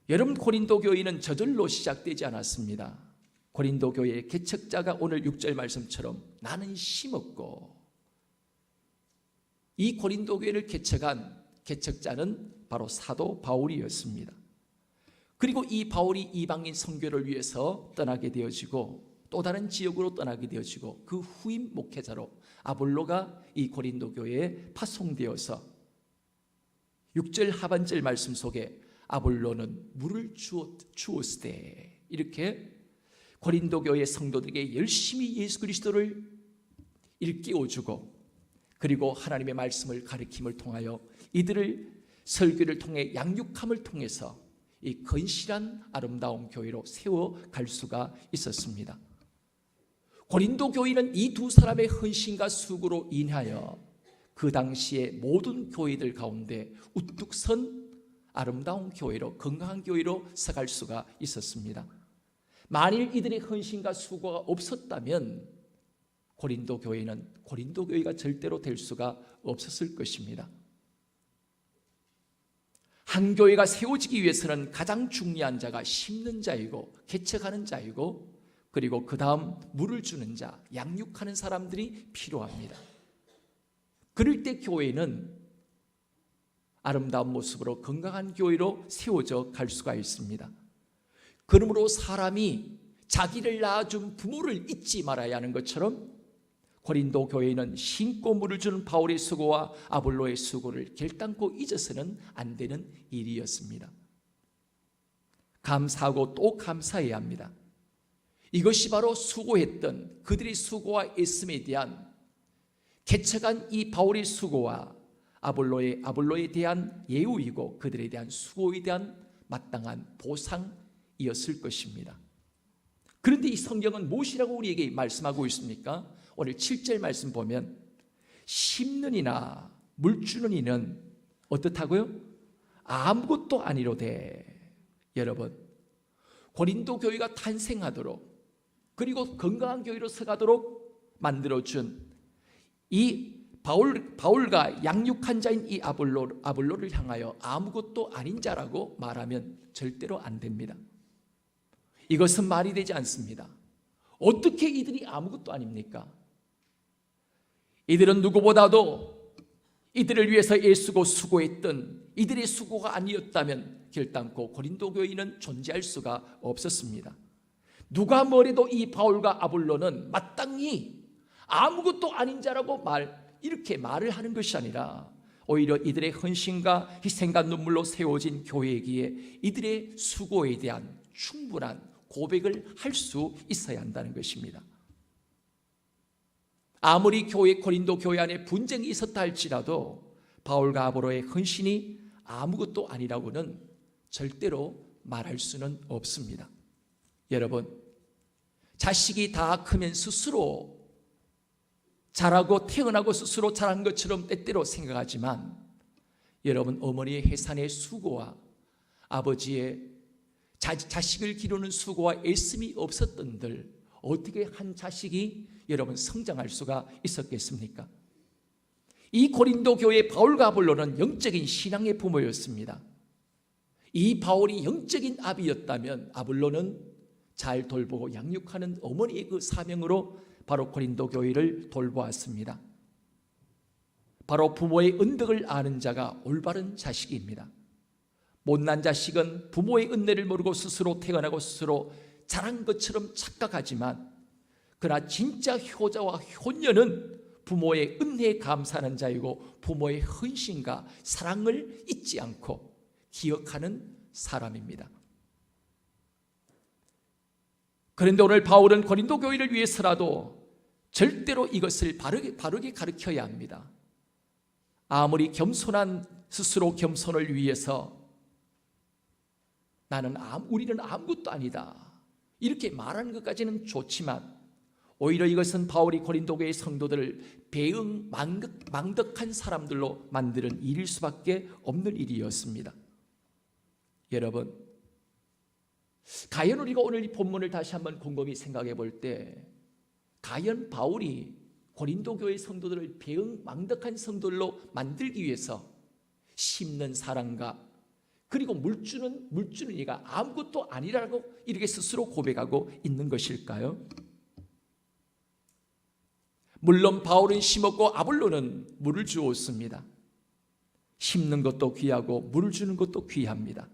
여러분, 고린도 교회는 저절로 시작되지 않았습니다. 고린도 교회의 개척자가 오늘 6절 말씀처럼 나는 심었고, 이 고린도 교회를 개척한 개척자는 바로 사도 바울이었습니다. 그리고 이 바울이 이방인 선교를 위해서 떠나게 되어지고 또 다른 지역으로 떠나게 되어지고 그 후임 목회자로 아볼로가 이 고린도 교회에 파송되어서 6절 하반절 말씀 속에 아볼로는 물을 주었을 때 이렇게 고린도 교회 성도들에게 열심히 예수 그리스도를 일깨워주고 그리고 하나님의 말씀을 가르침을 통하여 이들을 설교를 통해 양육함을 통해서 이 건실한 아름다운 교회로 세워갈 수가 있었습니다. 고린도 교회는 이 두 사람의 헌신과 수고로 인하여 그 당시에 모든 교회들 가운데 우뚝 선 아름다운 교회로, 건강한 교회로 서갈 수가 있었습니다. 만일 이들의 헌신과 수고가 없었다면 고린도 교회는 고린도 교회가 절대로 될 수가 없었을 것입니다. 한 교회가 세워지기 위해서는 가장 중요한 자가 심는 자이고 개척하는 자이고 그리고 그 다음 물을 주는 자, 양육하는 사람들이 필요합니다. 그럴 때 교회는 아름다운 모습으로 건강한 교회로 세워져 갈 수가 있습니다. 그러므로 사람이 자기를 낳아준 부모를 잊지 말아야 하는 것처럼 고린도 교회는 심고 물을 주는 바울의 수고와 아볼로의 수고를 결단코 잊어서는 안 되는 일이었습니다. 감사하고 또 감사해야 합니다. 이것이 바로 수고했던 그들의 수고와 애씀에 대한 개척한 이 바울의 수고와 아볼로에 대한 예우이고 그들에 대한 수고에 대한 마땅한 보상이었을 것입니다. 그런데 이 성경은 무엇이라고 우리에게 말씀하고 있습니까? 오늘 7절 말씀 보면 심는 이나 물 주는 이는 어떻다고요? 아무것도 아니로되. 여러분, 고린도 교회가 탄생하도록 그리고 건강한 교회로 서가도록 만들어준 이 바울과 양육한 자인 이 아볼로를 향하여 아무것도 아닌 자라고 말하면 절대로 안 됩니다. 이것은 말이 되지 않습니다. 어떻게 이들이 아무것도 아닙니까? 이들은 누구보다도 이들을 위해서 애쓰고 수고했던 이들의 수고가 아니었다면 결단코 고린도 교회는 존재할 수가 없었습니다. 누가 뭐래도 이 바울과 아볼로는 마땅히 아무것도 아닌 자라고 이렇게 말을 하는 것이 아니라 오히려 이들의 헌신과 희생과 눈물로 세워진 교회이기에 이들의 수고에 대한 충분한 고백을 할 수 있어야 한다는 것입니다. 아무리 고린도 교회 안에 분쟁이 있었다 할지라도 바울과 아볼로의 헌신이 아무것도 아니라고는 절대로 말할 수는 없습니다. 여러분, 자식이 다 크면 스스로 자라고 태어나고 스스로 자란 것처럼 때때로 생각하지만 여러분, 어머니의 해산의 수고와 아버지의 자식을 기르는 수고와 애씀이 없었던들 어떻게 한 자식이 여러분 성장할 수가 있었겠습니까? 이 고린도 교회의 바울과 아볼로는 영적인 신앙의 부모였습니다. 이 바울이 영적인 아비였다면 아볼로는 잘 돌보고 양육하는 어머니의 그 사명으로 바로 고린도 교회를 돌보았습니다. 바로 부모의 은덕을 아는 자가 올바른 자식입니다. 못난 자식은 부모의 은혜를 모르고 스스로 태어나고 스스로 자란 것처럼 착각하지만 그러나 진짜 효자와 효녀는 부모의 은혜에 감사하는 자이고 부모의 헌신과 사랑을 잊지 않고 기억하는 사람입니다. 그런데 오늘 바울은 고린도 교회를 위해서라도 절대로 이것을 바르게 가르쳐야 합니다. 아무리 스스로 겸손을 위해서 우리는 아무것도 아니다 이렇게 말하는 것까지는 좋지만 오히려 이것은 바울이 고린도 교회 성도들을 배응 망덕한 사람들로 만드는 일일 수밖에 없는 일이었습니다. 여러분, 과연 우리가 오늘 이 본문을 다시 한번 곰곰이 생각해 볼 때 과연 바울이 고린도 교회 성도들을 배응 망덕한 성도들로 만들기 위해서 심는 사랑과 그리고 물주는 이가 아무것도 아니라고 이렇게 스스로 고백하고 있는 것일까요? 물론 바울은 심었고 아볼로는 물을 주었습니다. 심는 것도 귀하고 물을 주는 것도 귀합니다.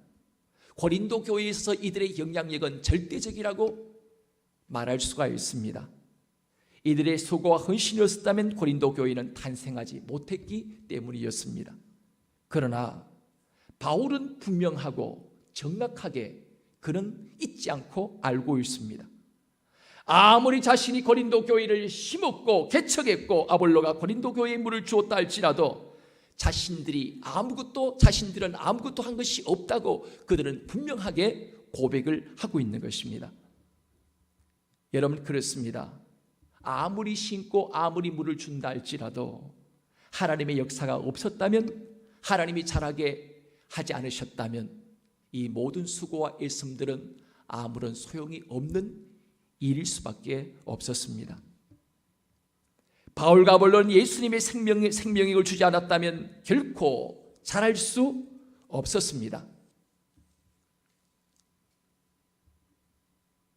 고린도 교회에 있어서 이들의 영향력은 절대적이라고 말할 수가 있습니다. 이들의 수고와 헌신이었다면 고린도 교회는 탄생하지 못했기 때문이었습니다. 그러나 바울은 분명하고 정확하게 그는 잊지 않고 알고 있습니다. 아무리 자신이 고린도 교회를 심었고 개척했고 아볼로가 고린도 교회에 물을 주었다 할지라도 자신들은 아무것도 한 것이 없다고 그들은 분명하게 고백을 하고 있는 것입니다. 여러분, 그렇습니다. 아무리 심고 아무리 물을 준다 할지라도 하나님의 역사가 없었다면, 하나님이 자라게 하지 않으셨다면 이 모든 수고와 애씀들은 아무런 소용이 없는 일일 수밖에 없었습니다. 바울과 아볼로는 예수님의 생명력을 주지 않았다면 결코 자랄 수 없었습니다.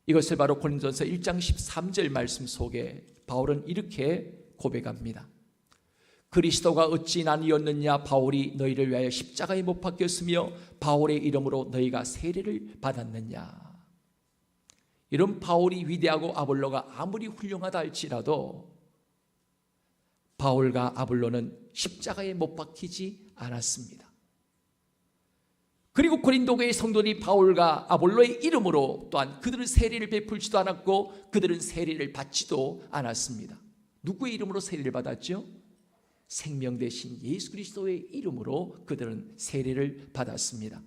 이것을 바로 고린도전서 1장 13절 말씀 속에 바울은 이렇게 고백합니다. 그리스도가 어찌 나뉘었느냐? 바울이 너희를 위하여 십자가에 못 박혔으며 바울의 이름으로 너희가 세례를 받았느냐? 이런 바울이 위대하고 아볼로가 아무리 훌륭하다 할지라도 바울과 아볼로는 십자가에 못 박히지 않았습니다. 그리고 고린도 교회 성도들이 바울과 아볼로의 이름으로 또한 그들은 세례를 베풀지도 않았고 그들은 세례를 받지도 않았습니다. 누구의 이름으로 세례를 받았죠? 생명 대신 예수 그리스도의 이름으로 그들은 세례를 받았습니다.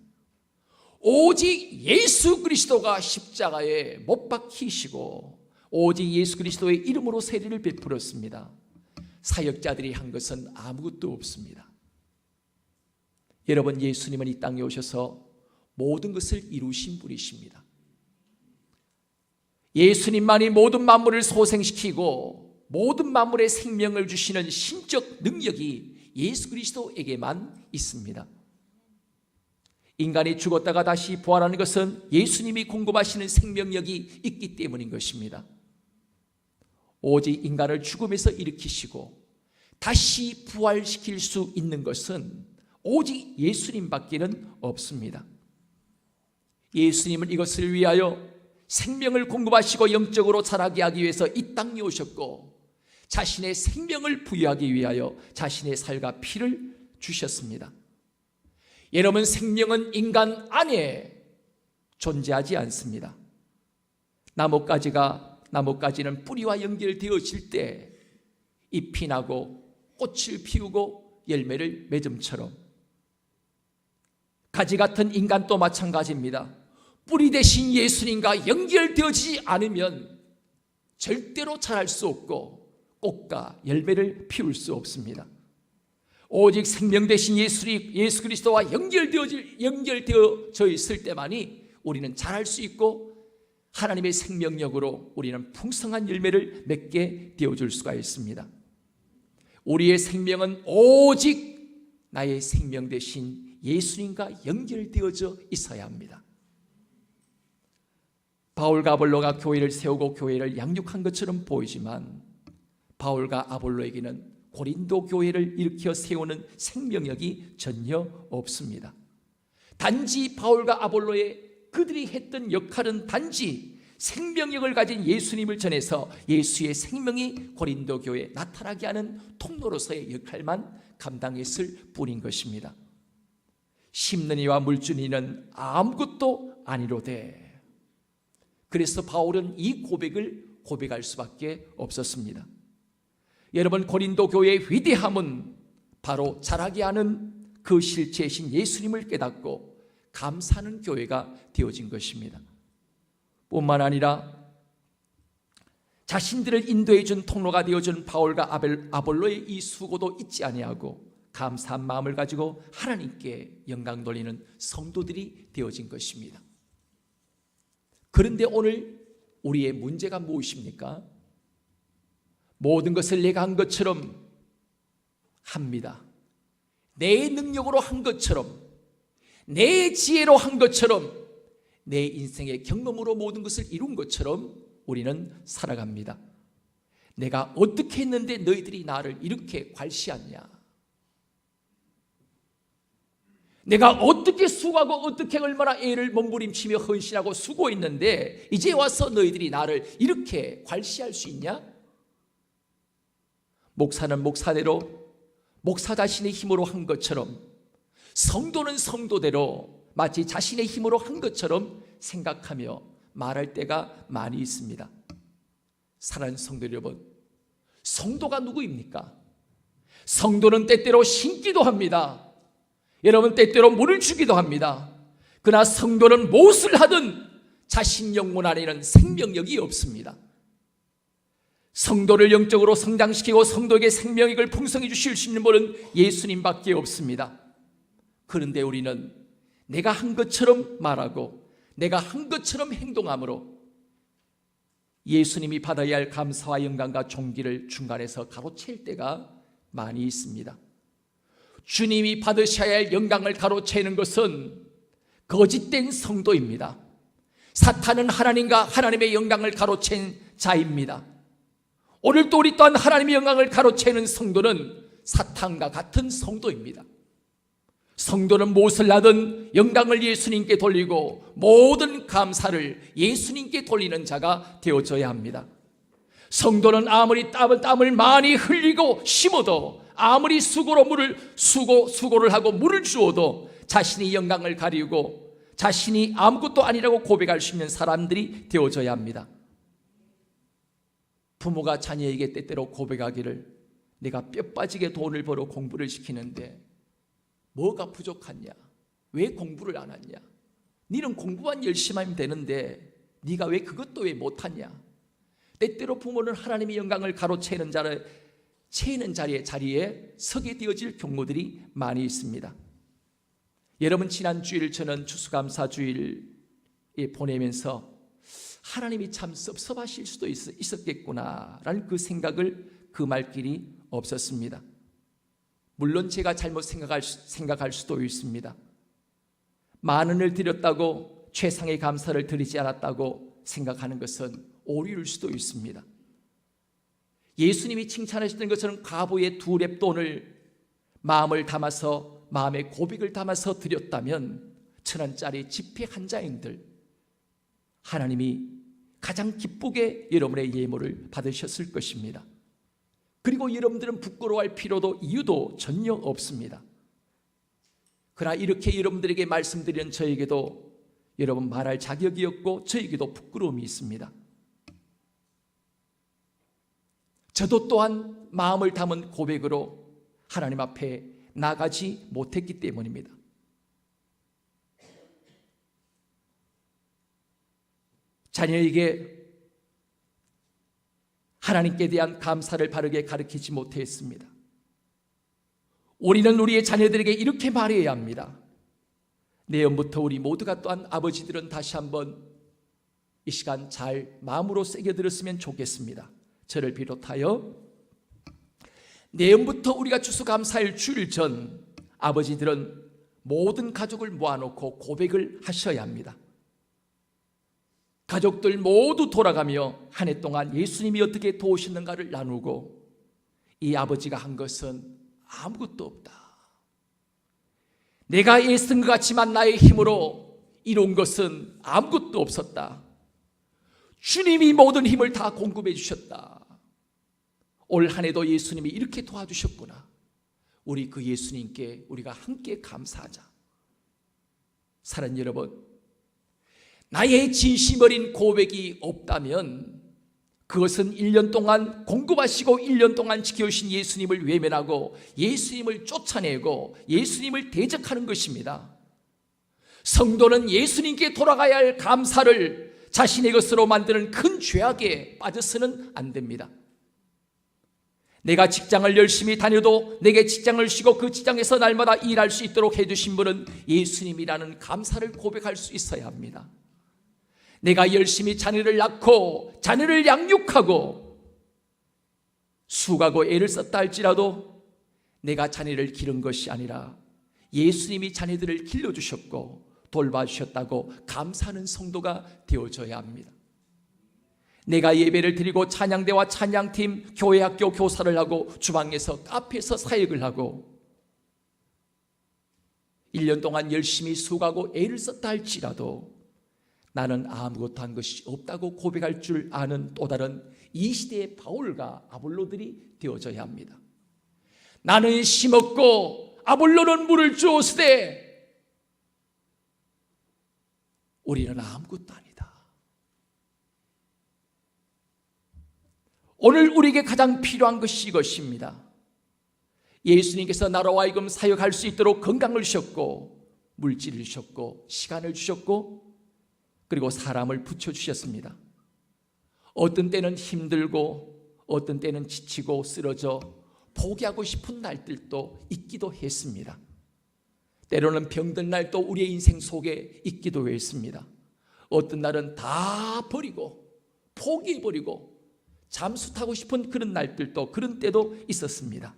오직 예수 그리스도가 십자가에 못 박히시고 오직 예수 그리스도의 이름으로 세례를 베풀었습니다. 사역자들이 한 것은 아무것도 없습니다. 여러분, 예수님은 이 땅에 오셔서 모든 것을 이루신 분이십니다. 예수님만이 모든 만물을 소생시키고 모든 만물에 생명을 주시는 신적 능력이 예수 그리스도에게만 있습니다. 인간이 죽었다가 다시 부활하는 것은 예수님이 공급하시는 생명력이 있기 때문인 것입니다. 오직 인간을 죽음에서 일으키시고 다시 부활시킬 수 있는 것은 오직 예수님밖에는 없습니다. 예수님은 이것을 위하여 생명을 공급하시고 영적으로 자라게 하기 위해서 이 땅에 오셨고 자신의 생명을 부여하기 위하여 자신의 살과 피를 주셨습니다. 여러분, 생명은 인간 안에 존재하지 않습니다. 나뭇가지는 뿌리와 연결되어질 때 잎이 나고 꽃을 피우고 열매를 맺음처럼 가지 같은 인간도 마찬가지입니다. 뿌리 대신 예수님과 연결되어지지 않으면 절대로 자랄 수 없고 꽃과 열매를 피울 수 없습니다. 오직 생명 대신 예수 그리스도와 연결되어져 있을 때만이 우리는 자랄 수 있고 하나님의 생명력으로 우리는 풍성한 열매를 맺게 되어줄 수가 있습니다. 우리의 생명은 오직 나의 생명 대신 예수님과 연결되어져 있어야 합니다. 바울과 아볼로가 교회를 세우고 교회를 양육한 것처럼 보이지만 바울과 아볼로에게는 고린도 교회를 일으켜 세우는 생명력이 전혀 없습니다. 단지 바울과 아볼로의 그들이 했던 역할은 단지 생명력을 가진 예수님을 전해서 예수의 생명이 고린도 교회에 나타나게 하는 통로로서의 역할만 감당했을 뿐인 것입니다. 심는 이와 물주는 이는 아무것도 아니로되. 그래서 바울은 이 고백을 고백할 수밖에 없었습니다. 여러분, 고린도 교회의 위대함은 바로 자라게 하는 그 실체이신 예수님을 깨닫고 감사하는 교회가 되어진 것입니다. 뿐만 아니라 자신들을 인도해 준 통로가 되어준 바울과 아볼로의 이 수고도 잊지 아니하고 감사한 마음을 가지고 하나님께 영광 돌리는 성도들이 되어진 것입니다. 그런데 오늘 우리의 문제가 무엇입니까? 모든 것을 내가 한 것처럼 합니다. 내 능력으로 한 것처럼, 내 지혜로 한 것처럼, 내 인생의 경험으로 모든 것을 이룬 것처럼 우리는 살아갑니다. 내가 어떻게 했는데 너희들이 나를 이렇게 괄시하냐? 내가 어떻게 수고하고 어떻게 얼마나 애를 몸부림치며 헌신하고 수고했는데 이제 와서 너희들이 나를 이렇게 괄시할 수 있냐? 목사는 목사대로 목사 자신의 힘으로 한 것처럼, 성도는 성도대로 마치 자신의 힘으로 한 것처럼 생각하며 말할 때가 많이 있습니다. 사랑하는 성도 여러분, 성도가 누구입니까? 성도는 때때로 신기도 합니다. 여러분, 때때로 물을 주기도 합니다. 그러나 성도는 무엇을 하든 자신 영혼 안에는 생명력이 없습니다. 성도를 영적으로 성장시키고 성도에게 생명력을 풍성히 주실 수 있는 분은 예수님밖에 없습니다. 그런데 우리는 내가 한 것처럼 말하고 내가 한 것처럼 행동함으로 예수님이 받아야 할 감사와 영광과 존귀를 중간에서 가로챌 때가 많이 있습니다. 주님이 받으셔야 할 영광을 가로채는 것은 거짓된 성도입니다. 사탄은 하나님과 하나님의 영광을 가로챈 자입니다. 오늘도 우리 또한 하나님의 영광을 가로채는 성도는 사탄과 같은 성도입니다. 성도는 무엇을 하든 영광을 예수님께 돌리고 모든 감사를 예수님께 돌리는 자가 되어져야 합니다. 성도는 아무리 땀을 많이 흘리고 심어도, 아무리 수고를 하고 물을 주어도 자신이 영광을 가리우고 자신이 아무것도 아니라고 고백할 수 있는 사람들이 되어져야 합니다. 부모가 자녀에게 때때로 고백하기를, 내가 뼈 빠지게 돈을 벌어 공부를 시키는데 뭐가 부족하냐? 왜 공부를 안 하냐? 너는 공부만 열심히 하면 되는데 네가 왜 그것도 왜 못하냐? 때때로 부모는 하나님의 영광을 가로채는 자리에 서게 되어질 경우들이 많이 있습니다. 여러분, 지난 주일 저는 추수감사주일에 보내면서 하나님이 참 섭섭하실 수도 있었겠구나라는 그 생각을 그 말길이 없었습니다. 물론 제가 잘못 생각할 수도 있습니다. 만 원을 드렸다고 최상의 감사를 드리지 않았다고 생각하는 것은 오류일 수도 있습니다. 예수님이 칭찬하셨던 것처럼 과부의 2렙돈을 마음을 담아서, 마음의 고백을 담아서 드렸다면 1,000원짜리 지폐 한 장인들 하나님이 가장 기쁘게 여러분의 예물을 받으셨을 것입니다. 그리고 여러분들은 부끄러워할 필요도 이유도 전혀 없습니다. 그러나 이렇게 여러분들에게 말씀드리는 저에게도 여러분 말할 자격이 없고 저에게도 부끄러움이 있습니다. 저도 또한 마음을 담은 고백으로 하나님 앞에 나가지 못했기 때문입니다. 자녀에게 하나님께 대한 감사를 바르게 가르치지 못했습니다. 우리는 우리의 자녀들에게 이렇게 말해야 합니다. 내일부터 우리 모두가 또한 아버지들은 다시 한번 이 시간 잘 마음으로 새겨 들었으면 좋겠습니다. 저를 비롯하여 내일부터 우리가 추수감사일 주일 전 아버지들은 모든 가족을 모아놓고 고백을 하셔야 합니다. 가족들 모두 돌아가며 한 해 동안 예수님이 어떻게 도우셨는가를 나누고, 이 아버지가 한 것은 아무것도 없다, 내가 애쓴 것 같지만 나의 힘으로 이룬 것은 아무것도 없었다, 주님이 모든 힘을 다 공급해 주셨다, 올 한 해도 예수님이 이렇게 도와주셨구나, 우리 그 예수님께 우리가 함께 감사하자. 사랑하는 여러분, 나의 진심 어린 고백이 없다면 그것은 1년 동안 공급하시고 1년 동안 지켜주신 예수님을 외면하고 예수님을 쫓아내고 예수님을 대적하는 것입니다. 성도는 예수님께 돌아가야 할 감사를 자신의 것으로 만드는 큰 죄악에 빠져서는 안 됩니다. 내가 직장을 열심히 다녀도 내게 직장을 쉬고 그 직장에서 날마다 일할 수 있도록 해주신 분은 예수님이라는 감사를 고백할 수 있어야 합니다. 내가 열심히 자녀를 낳고 자녀를 양육하고 수고하고 애를 썼다 할지라도 내가 자녀를 기른 것이 아니라 예수님이 자녀들을 길러주셨고 돌봐주셨다고 감사하는 성도가 되어져야 합니다. 내가 예배를 드리고 찬양대와 찬양팀, 교회학교 교사를 하고 주방에서 카페에서 사역을 하고 1년 동안 열심히 수고하고 애를 썼다 할지라도 나는 아무것도 한 것이 없다고 고백할 줄 아는 또 다른 이 시대의 바울과 아볼로들이 되어져야 합니다. 나는 심었고 아볼로는 물을 주었으되 우리는 아무것도 아니다. 오늘 우리에게 가장 필요한 것이 이것입니다. 예수님께서 나로 하여금 사역할 수 있도록 건강을 주셨고 물질을 주셨고 시간을 주셨고 그리고 사람을 붙여주셨습니다. 어떤 때는 힘들고 어떤 때는 지치고 쓰러져 포기하고 싶은 날들도 있기도 했습니다. 때로는 병든 날도 우리의 인생 속에 있기도 했습니다. 어떤 날은 다 버리고 포기해버리고 잠수 타고 싶은 그런 날들도 그런 때도 있었습니다.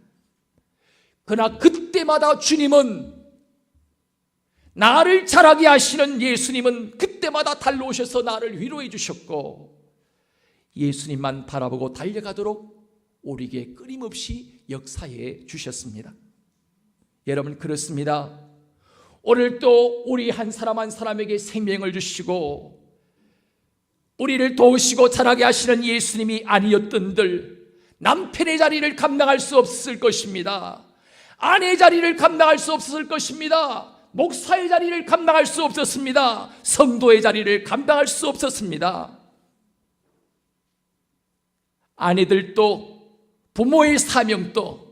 그러나 그때마다 주님은 나를 자라게 하시는 예수님은 그때마다 달려오셔서 나를 위로해 주셨고 예수님만 바라보고 달려가도록 우리에게 끊임없이 역사해 주셨습니다. 여러분 그렇습니다. 오늘 또 우리 한 사람 한 사람에게 생명을 주시고 우리를 도우시고 자라게 하시는 예수님이 아니었던들 남편의 자리를 감당할 수 없을 것입니다. 아내의 자리를 감당할 수 없을 것입니다. 목사의 자리를 감당할 수 없었습니다. 성도의 자리를 감당할 수 없었습니다. 아내들도 부모의 사명도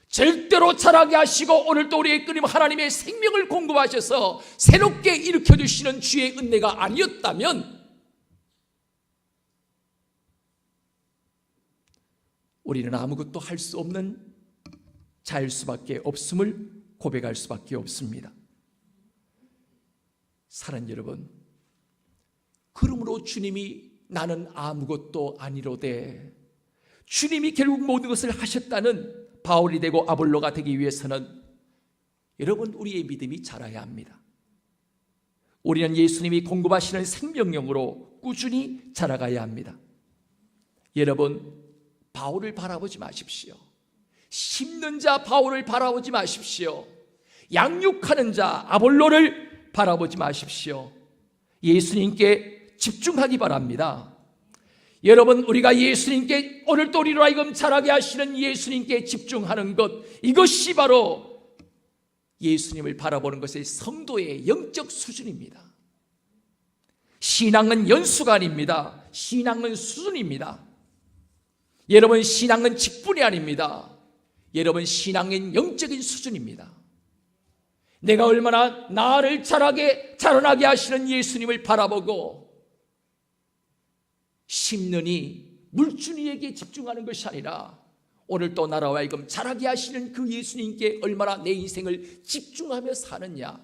절대로 자라게 하시고 오늘도 우리의 끊임 하나님의 생명을 공급하셔서 새롭게 일으켜주시는 주의 은혜가 아니었다면 우리는 아무것도 할 수 없는 자일 수밖에 없음을 고백할 수밖에 없습니다. 사랑하는 여러분, 그러므로 주님이 나는 아무것도 아니로되 주님이 결국 모든 것을 하셨다는 바울이 되고 아볼로가 되기 위해서는 여러분 우리의 믿음이 자라야 합니다. 우리는 예수님이 공급하시는 생명력으로 꾸준히 자라가야 합니다. 여러분 바울을 바라보지 마십시오. 심는 자 바울을 바라보지 마십시오. 양육하는 자 아볼로를 바라보지 마십시오. 예수님께 집중하기 바랍니다. 여러분 우리가 예수님께 오늘도 우리로 하여금 자라게 하시는 예수님께 집중하는 것, 이것이 바로 예수님을 바라보는 것의 성도의 영적 수준입니다. 신앙은 연수가 아닙니다. 신앙은 수준입니다. 여러분 신앙은 직분이 아닙니다. 여러분 신앙은 영적인 수준입니다. 내가 얼마나 나를 자라나게 하시는 예수님을 바라보고 심느니 물주니에게 집중하는 것이 아니라 오늘 또 나라와 하여금 자라게 하시는 그 예수님께 얼마나 내 인생을 집중하며 사느냐,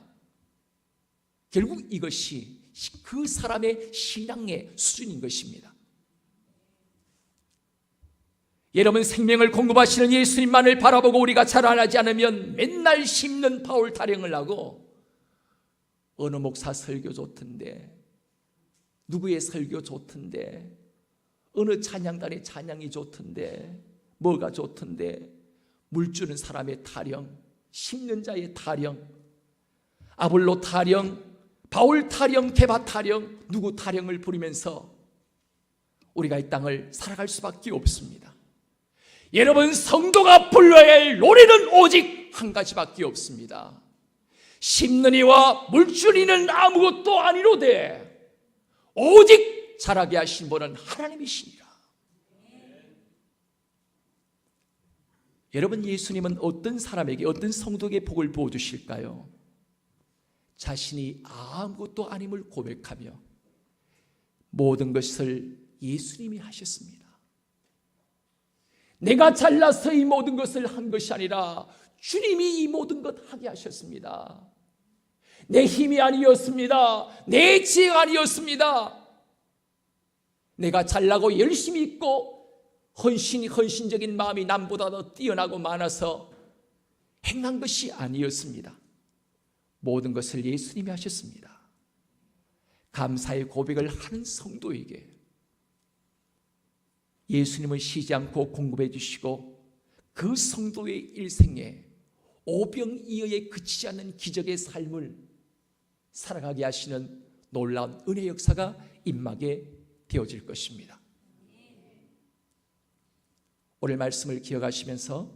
결국 이것이 그 사람의 신앙의 수준인 것입니다. 여러분 생명을 공급하시는 예수님만을 바라보고 우리가 자라나지 않으면 맨날 심는 바울 타령을 하고 어느 목사 설교 좋던데, 누구의 설교 좋던데, 어느 찬양단의 찬양이 좋던데, 뭐가 좋던데, 물 주는 사람의 타령, 심는 자의 타령, 아볼로 타령, 바울 타령, 게바 타령, 누구 타령을 부리면서 우리가 이 땅을 살아갈 수밖에 없습니다. 여러분 성도가 불러야 할 노래는 오직 한 가지밖에 없습니다. 심느니와 물주니는 아무것도 아니로되 오직 자라게 하신 분은 하나님이시니라. 여러분 예수님은 어떤 사람에게, 어떤 성도에게 복을 부어주실까요? 자신이 아무것도 아님을 고백하며 모든 것을 예수님이 하셨습니다. 내가 잘나서 이 모든 것을 한 것이 아니라 주님이 이 모든 것 하게 하셨습니다. 내 힘이 아니었습니다. 내 지혜가 아니었습니다. 내가 잘나고 열심히 있고 헌신적인 마음이 남보다 더 뛰어나고 많아서 행한 것이 아니었습니다. 모든 것을 예수님이 하셨습니다. 감사의 고백을 하는 성도에게 예수님을 쉬지 않고 공급해 주시고 그 성도의 일생에 오병이어에 그치지 않는 기적의 삶을 살아가게 하시는 놀라운 은혜의 역사가 임하게 되어질 것입니다. 오늘 말씀을 기억하시면서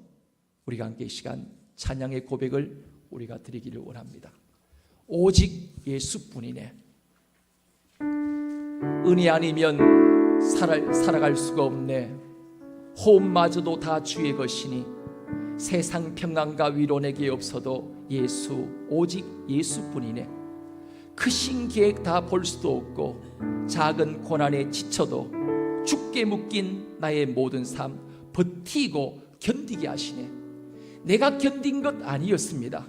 우리가 함께 이 시간 찬양의 고백을 우리가 드리기를 원합니다. 오직 예수뿐이네. 은혜 아니면 살아갈 수가 없네. 호흡마저도 다 주의 것이니 세상 평안과 위로 내게 없어도 예수, 오직 예수뿐이네. 크신 계획 다 볼 수도 없고 작은 고난에 지쳐도 죽게 묶인 나의 모든 삶 버티고 견디게 하시네. 내가 견딘 것 아니었습니다.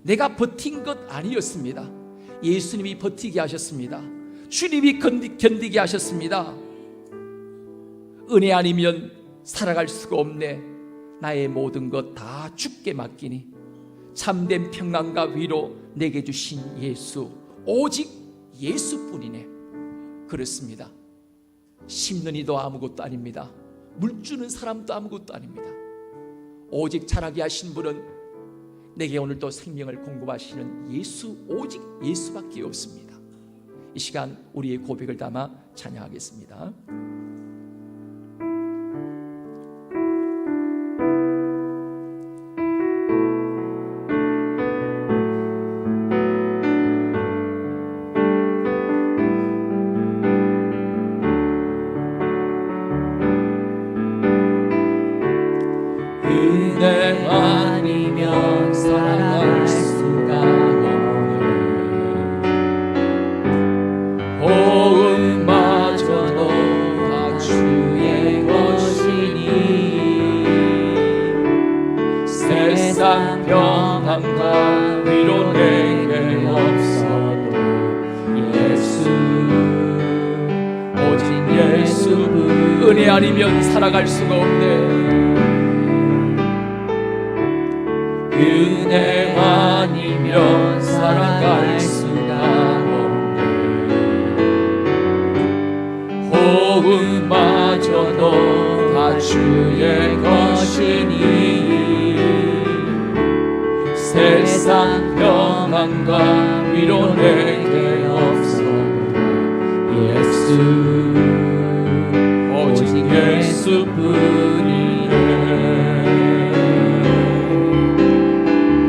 내가 버틴 것 아니었습니다. 예수님이 버티게 하셨습니다. 주님이 견디게 하셨습니다. 은혜 아니면 살아갈 수가 없네. 나의 모든 것 다 주께 맡기니 참된 평안과 위로 내게 주신 예수, 오직 예수뿐이네. 그렇습니다. 심는 이도 아무것도 아닙니다. 물 주는 사람도 아무것도 아닙니다. 오직 자라게 하신 분은 내게 오늘도 생명을 공급하시는 예수, 오직 예수밖에 없습니다. 이 시간 우리의 고백을 담아 찬양하겠습니다. 은혜 아니면 살아갈 수가 없네. 호흡마저도 다 주의 것이니 세상 평안과 위로 내게 없어도 예수, 오직 예수뿐. 은혜 아니면 살아갈 수가 없네. 은혜 아니면 살아갈 수가 없네. 호흡마저도 다 주의 것이니 세상 평안과 위로 내게 없어도 예수, 오직 예수뿐이네.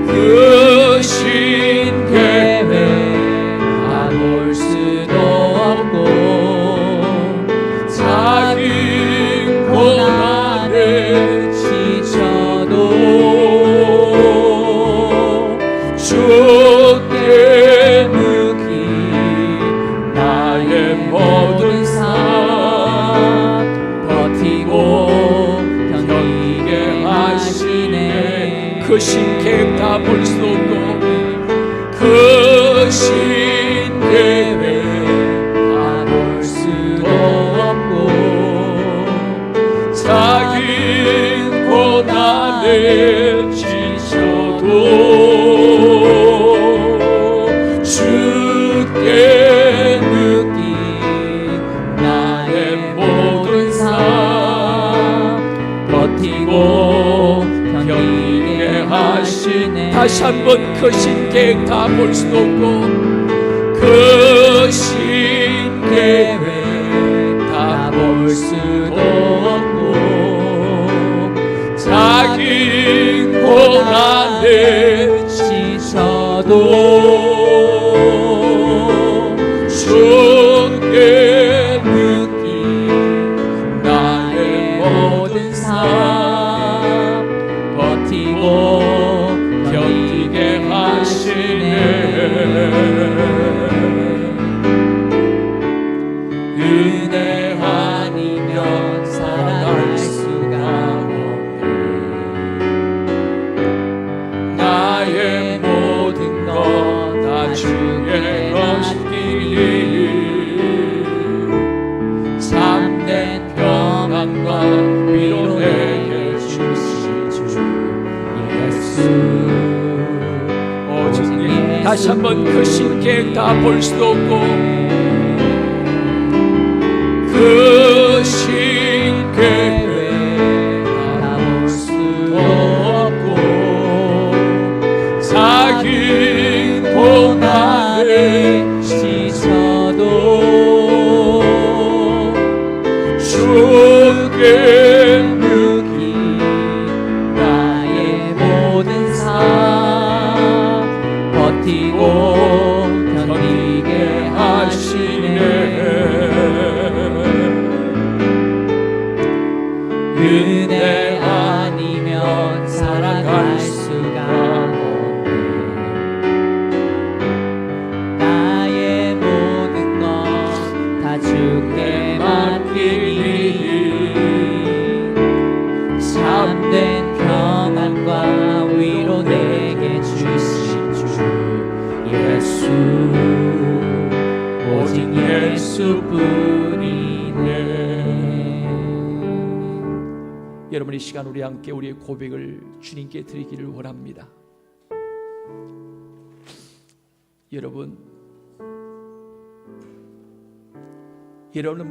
크신 계획 다 볼 수도 없고 작은 고난에 지쳐도 주께 묶인 나의 모든 삶 버티고 견디게 하시네. 크신 계획 다 볼 수 없고 크신 계획 다 볼 수도 없고 작은 고난에 지쳐도 주께 묶인 나의 모든 삶 버티고 견디게 하시네. 다시 한번 크신 계획 다 볼 수도 없고 크신 계획 다 볼 수도 없고 작은 고난에 지쳐도 주께 묶인 나의 모든 삶 버티고 견디게 하시네. 은혜 아니면 살아갈 수가 없네. 나의 모든 것 다 주의 것이니 참된 평안과 위로 내게 주신 주 예수, 오직 다시 한번 그 신께 다 볼 수도 없고 그 신께 다 볼 수도 없고 자기 고난에 지쳐도 주께 묻기 나의 모든 삶 버티고 견디게 하시네. 은혜 아니면 살아갈 수가 없네. 나의 모든 것 다 주께 맡기니 참된 평안과 위로 내게 주신 주 예수 오직 예수뿐이네. 여러분 이 시간 우리 함께 우리의 고백을 주님께 드리기를 원합니다. 여러분은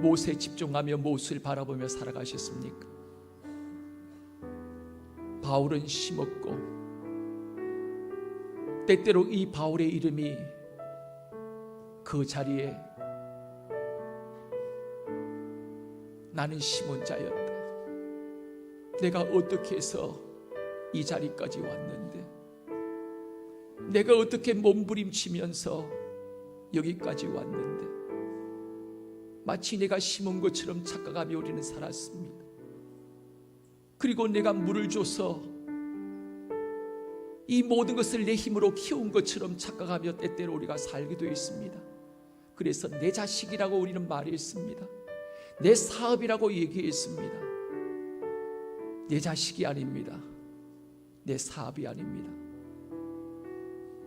모세에 집중하며 모세를 바라보며 살아가셨습니까? 바울은 심었고 때때로 이 바울의 이름이 그 자리에 나는 심은 자였다. 내가 어떻게 해서 이 자리까지 왔는데, 내가 어떻게 몸부림치면서 여기까지 왔는데, 마치 내가 심은 것처럼 착각하며 우리는 살았습니다. 그리고 내가 물을 줘서 이 모든 것을 내 힘으로 키운 것처럼 착각하며 때때로 우리가 살기도 했습니다. 그래서 내 자식이라고 우리는 말했습니다. 내 사업이라고 얘기했습니다. 내 자식이 아닙니다. 내 사업이 아닙니다.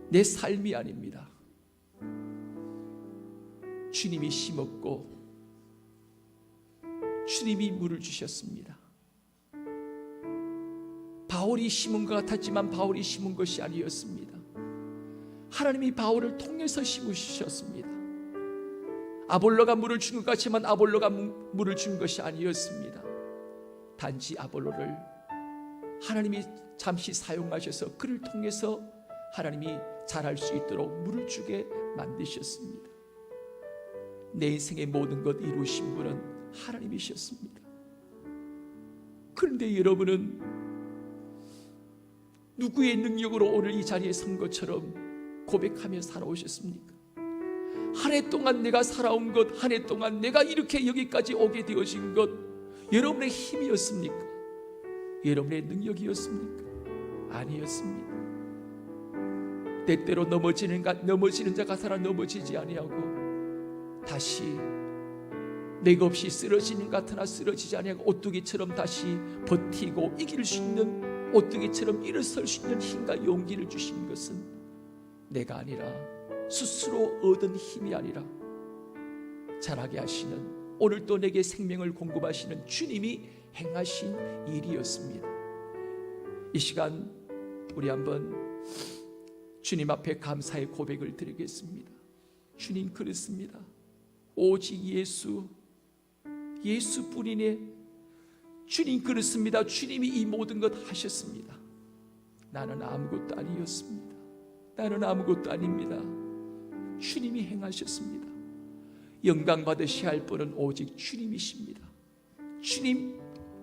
내 삶이 아닙니다. 주님이 심었고 주님이 물을 주셨습니다. 바울이 심은 것 같았지만 바울이 심은 것이 아니었습니다. 하나님이 바울을 통해서 심으셨습니다. 아볼로가 물을 준 것 같지만 아볼로가 물을 준 것이 아니었습니다. 단지 아볼로를 하나님이 잠시 사용하셔서 그를 통해서 하나님이 자랄 수 있도록 물을 주게 만드셨습니다. 내 인생의 모든 것 이루신 분은 하나님이셨습니다. 그런데 여러분은 누구의 능력으로 오늘 이 자리에 선 것처럼 고백하며 살아오셨습니까? 한 해 동안 내가 살아온 것, 한 해 동안 내가 이렇게 여기까지 오게 되어진 것, 여러분의 힘이었습니까? 여러분의 능력이었습니까? 아니었습니다. 때때로 넘어지는 자 같아라 넘어지지 아니하고 다시 내가 없이 쓰러지는 것 같으나 쓰러지지 아니하고 오뚜기처럼 다시 버티고 이길 수 있는, 오뚜기처럼 일어설 수 있는 힘과 용기를 주신 것은 내가 아니라 스스로 얻은 힘이 아니라 자라게 하시는, 오늘 또 내게 생명을 공급하시는 주님이 행하신 일이었습니다. 이 시간 우리 한번 주님 앞에 감사의 고백을 드리겠습니다. 주님 그렇습니다. 오직 예수뿐이네. 주님 그렇습니다. 주님이 이 모든 것 하셨습니다. 나는 아무것도 아니었습니다. 나는 아무것도 아닙니다. 주님이 행하셨습니다. 영광 받으셔야 할 분은 오직 주님이십니다. 주님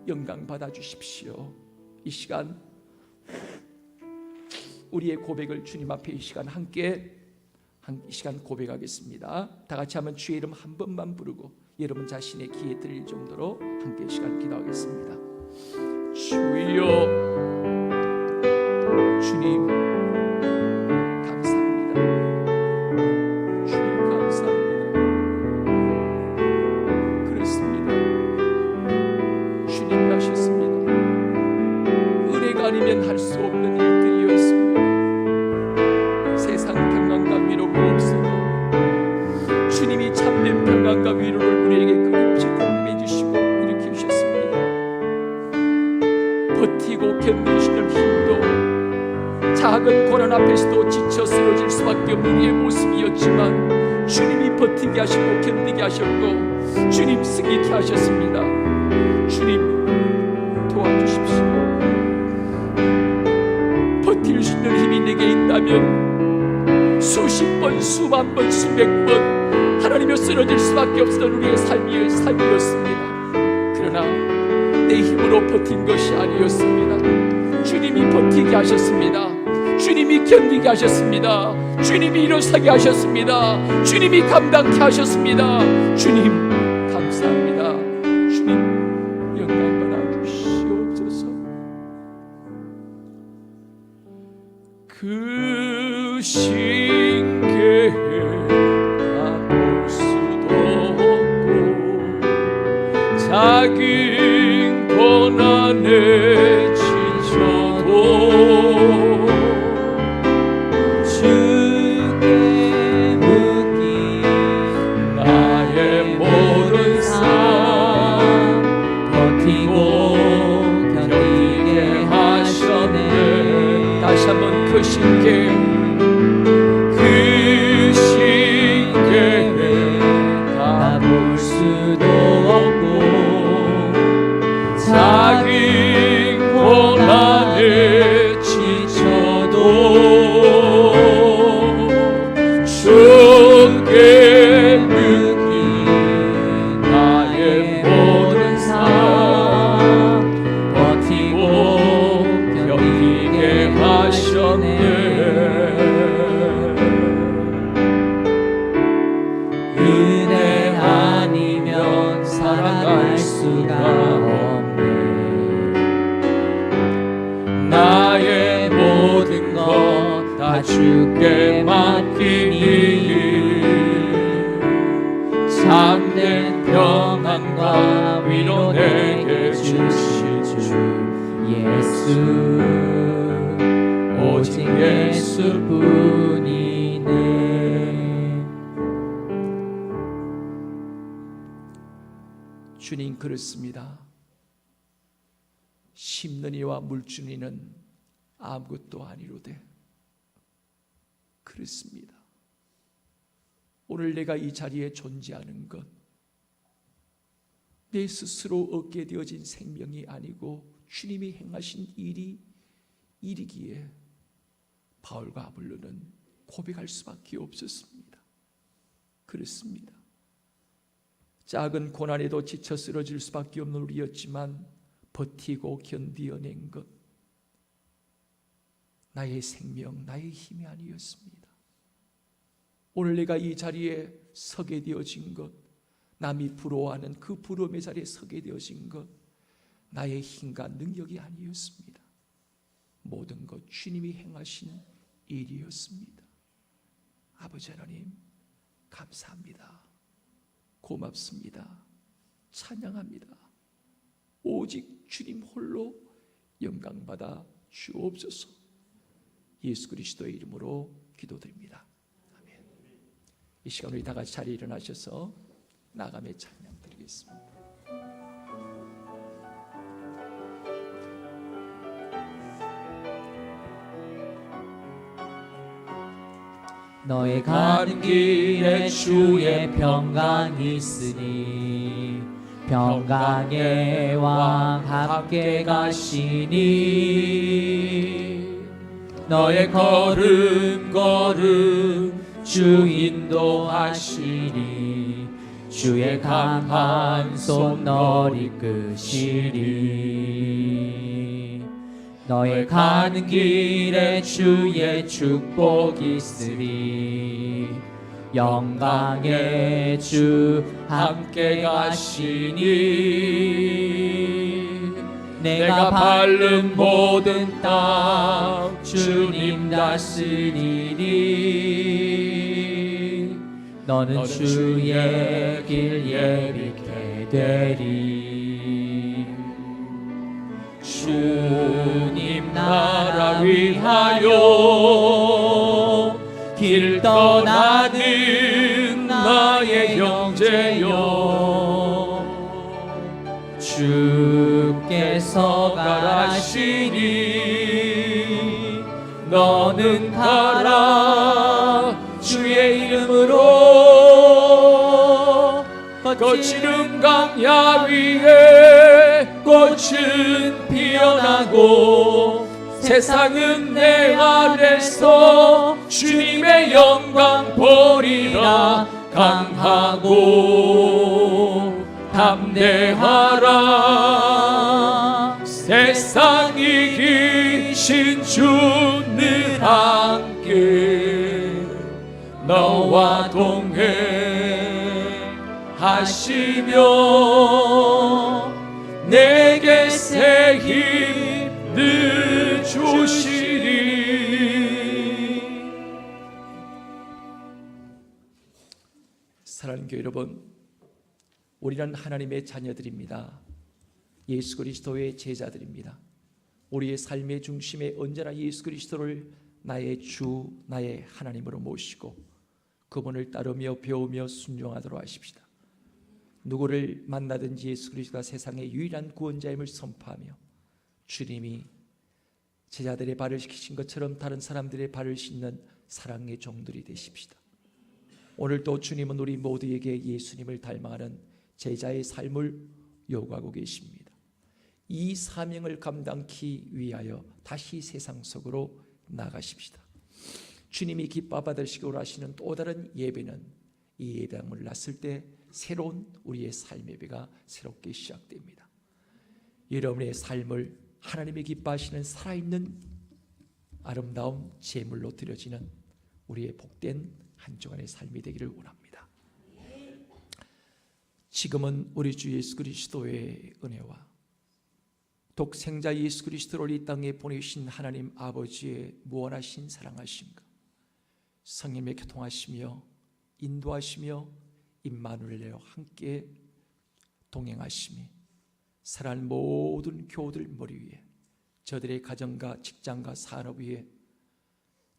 영광 받아 주십시오. 이 시간 우리의 고백을 주님 앞에 이 시간 함께 이 시간 고백하겠습니다. 다 같이 한번 주의 이름 한 번만 부르고 여러분 자신의 귀에 들릴 정도로 함께 이 시간 기도하겠습니다. 주여, 주님 감사합니다. 주님 감사합니다. 그렇습니다. 주님 하셨습니다. 은혜가 아니면 할 수 없는 일들이었습니다. 세상 평안과 위로가 없어도 주님이 참된 평안과 위로를 우리에게 끊임없이 공급해 주시고 일으켜 주셨습니다. 버티고 견디시는 힘도 작은 고난 앞에서도 지쳐 쓰러질 수밖에 없는 우리의 모습이었지만 주님이 버티게 하시고 견디게 하셨고 주님 승리케 하셨습니다. 주님 도와주십시오. 버틸 수 있는 힘이 내게 있다면 수십 번, 수만 번, 수백 번 하나님여 쓰러질 수밖에 없었던 우리의 삶이었습니다. 그러나 내 힘으로 버틴 것이 아니었습니다. 주님이 버티게 하셨습니다. 주님이 견디게 하셨습니다. 주님이 일어서게 하셨습니다. 주님이 감당케 하셨습니다. 주님 감사합니다. 주님 영광 받아 주시옵소서. 그 신께 가볼 수도 없고 작은 고난에 지쳐도 주께 묻기 나의 모든 삶 버티고 견디게 하셨네. 다시 한번 그 신께 가볼 수도 없고 작은 고난에 지쳐도 주께 묻기 나의 모든 삶 버티고 견디게 하셨네. 은혜 아니면 살아갈 수가 없네. 나의 모든 것 다 주께 맡기니 참된 평안과 위로 내게 주시주 예수 오직 예수뿐이네. 주님 그렇습니다. 심는 이와 물주는 이는 아무것도 아니로되. 그렇습니다. 오늘 내가 이 자리에 존재하는 것 내 스스로 얻게 되어진 생명이 아니고 주님이 행하신 일이기에 바울과 아볼로는 고백할 수밖에 없었습니다. 그렇습니다. 작은 고난에도 지쳐 쓰러질 수밖에 없는 우리였지만 버티고 견디어낸 것 나의 생명, 나의 힘이 아니었습니다. 오늘 내가 이 자리에 서게 되어진 것, 남이 부러워하는 그 부러움의 자리에 서게 되어진 것 나의 힘과 능력이 아니었습니다. 모든 것 주님이 행하신 일이었습니다. 아버지 하나님 감사합니다. 고맙습니다. 찬양합니다. 오직 주님 홀로 영광받아 주옵소서. 예수 그리스도의 이름으로 기도드립니다. 아멘. 이 시간 우리 다 같이 자리에 일어나셔서 나감의 찬양 드리겠습니다. 너의 가는 길에 주의 평강이 있으니 평강의 왕 함께 가시니 너의 걸음 주 인도하시니 주의 강한 손 널 이끄시리. 너의 가는 길에 주의 축복이 있으리 영광의 주 함께 가시니 내가 밟는 모든 땅 주님 다스리니 너는 주의 길 예비케 되리. 주님 나라 위하여 길 떠나는 나의 형제여 주께서 가라시니 너는 가라 주의 이름으로 거칠은 강야 위에 꽃은 피어나고 세상은 내 아래서 주님의 영광 보리라. 강하고 담대하라. 세상 이기신 주 늘 함께 너와 동행하시며 내게 새 힘 늘 주시리. 사랑하는 교회 여러분, 우리는 하나님의 자녀들입니다. 예수 그리스도의 제자들입니다. 우리의 삶의 중심에 언제나 예수 그리스도를 나의 주, 나의 하나님으로 모시고 그분을 따르며 배우며 순종하도록 하십시다. 누구를 만나든지 예수 그리스도가 세상의 유일한 구원자임을 선포하며 주님이 제자들의 발을 씻기신 것처럼 다른 사람들의 발을 씻는 사랑의 종들이 되십시다. 오늘도 주님은 우리 모두에게 예수님을 닮아가는 제자의 삶을 요구하고 계십니다. 이 사명을 감당하기 위하여 다시 세상 속으로 나가십시다. 주님이 기뻐 받으시기로 하시는 또 다른 예배는 이 예배당을 났을 때 새로운 우리의 삶의 예배가 새롭게 시작됩니다. 여러분의 삶을 하나님이 기뻐하시는 살아있는 아름다운 제물로 드려지는 우리의 복된 한 주간의 삶이 되기를 원합니다. 지금은 우리 주 예수 그리스도의 은혜와 독생자 예수 그리스도를 이 땅에 보내신 하나님 아버지의 무한하신 사랑하심과 성령의 교통하시며 인도하시며 임마누엘과 함께 동행하심이 사랑하는 모든 교우들 머리 위에, 저들의 가정과 직장과 산업 위에,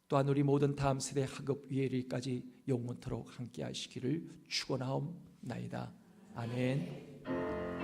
또한 우리 모든 다음 세대 학업 위에까지 영원토록 함께 하시기를 축원하옵나이다. 아멘.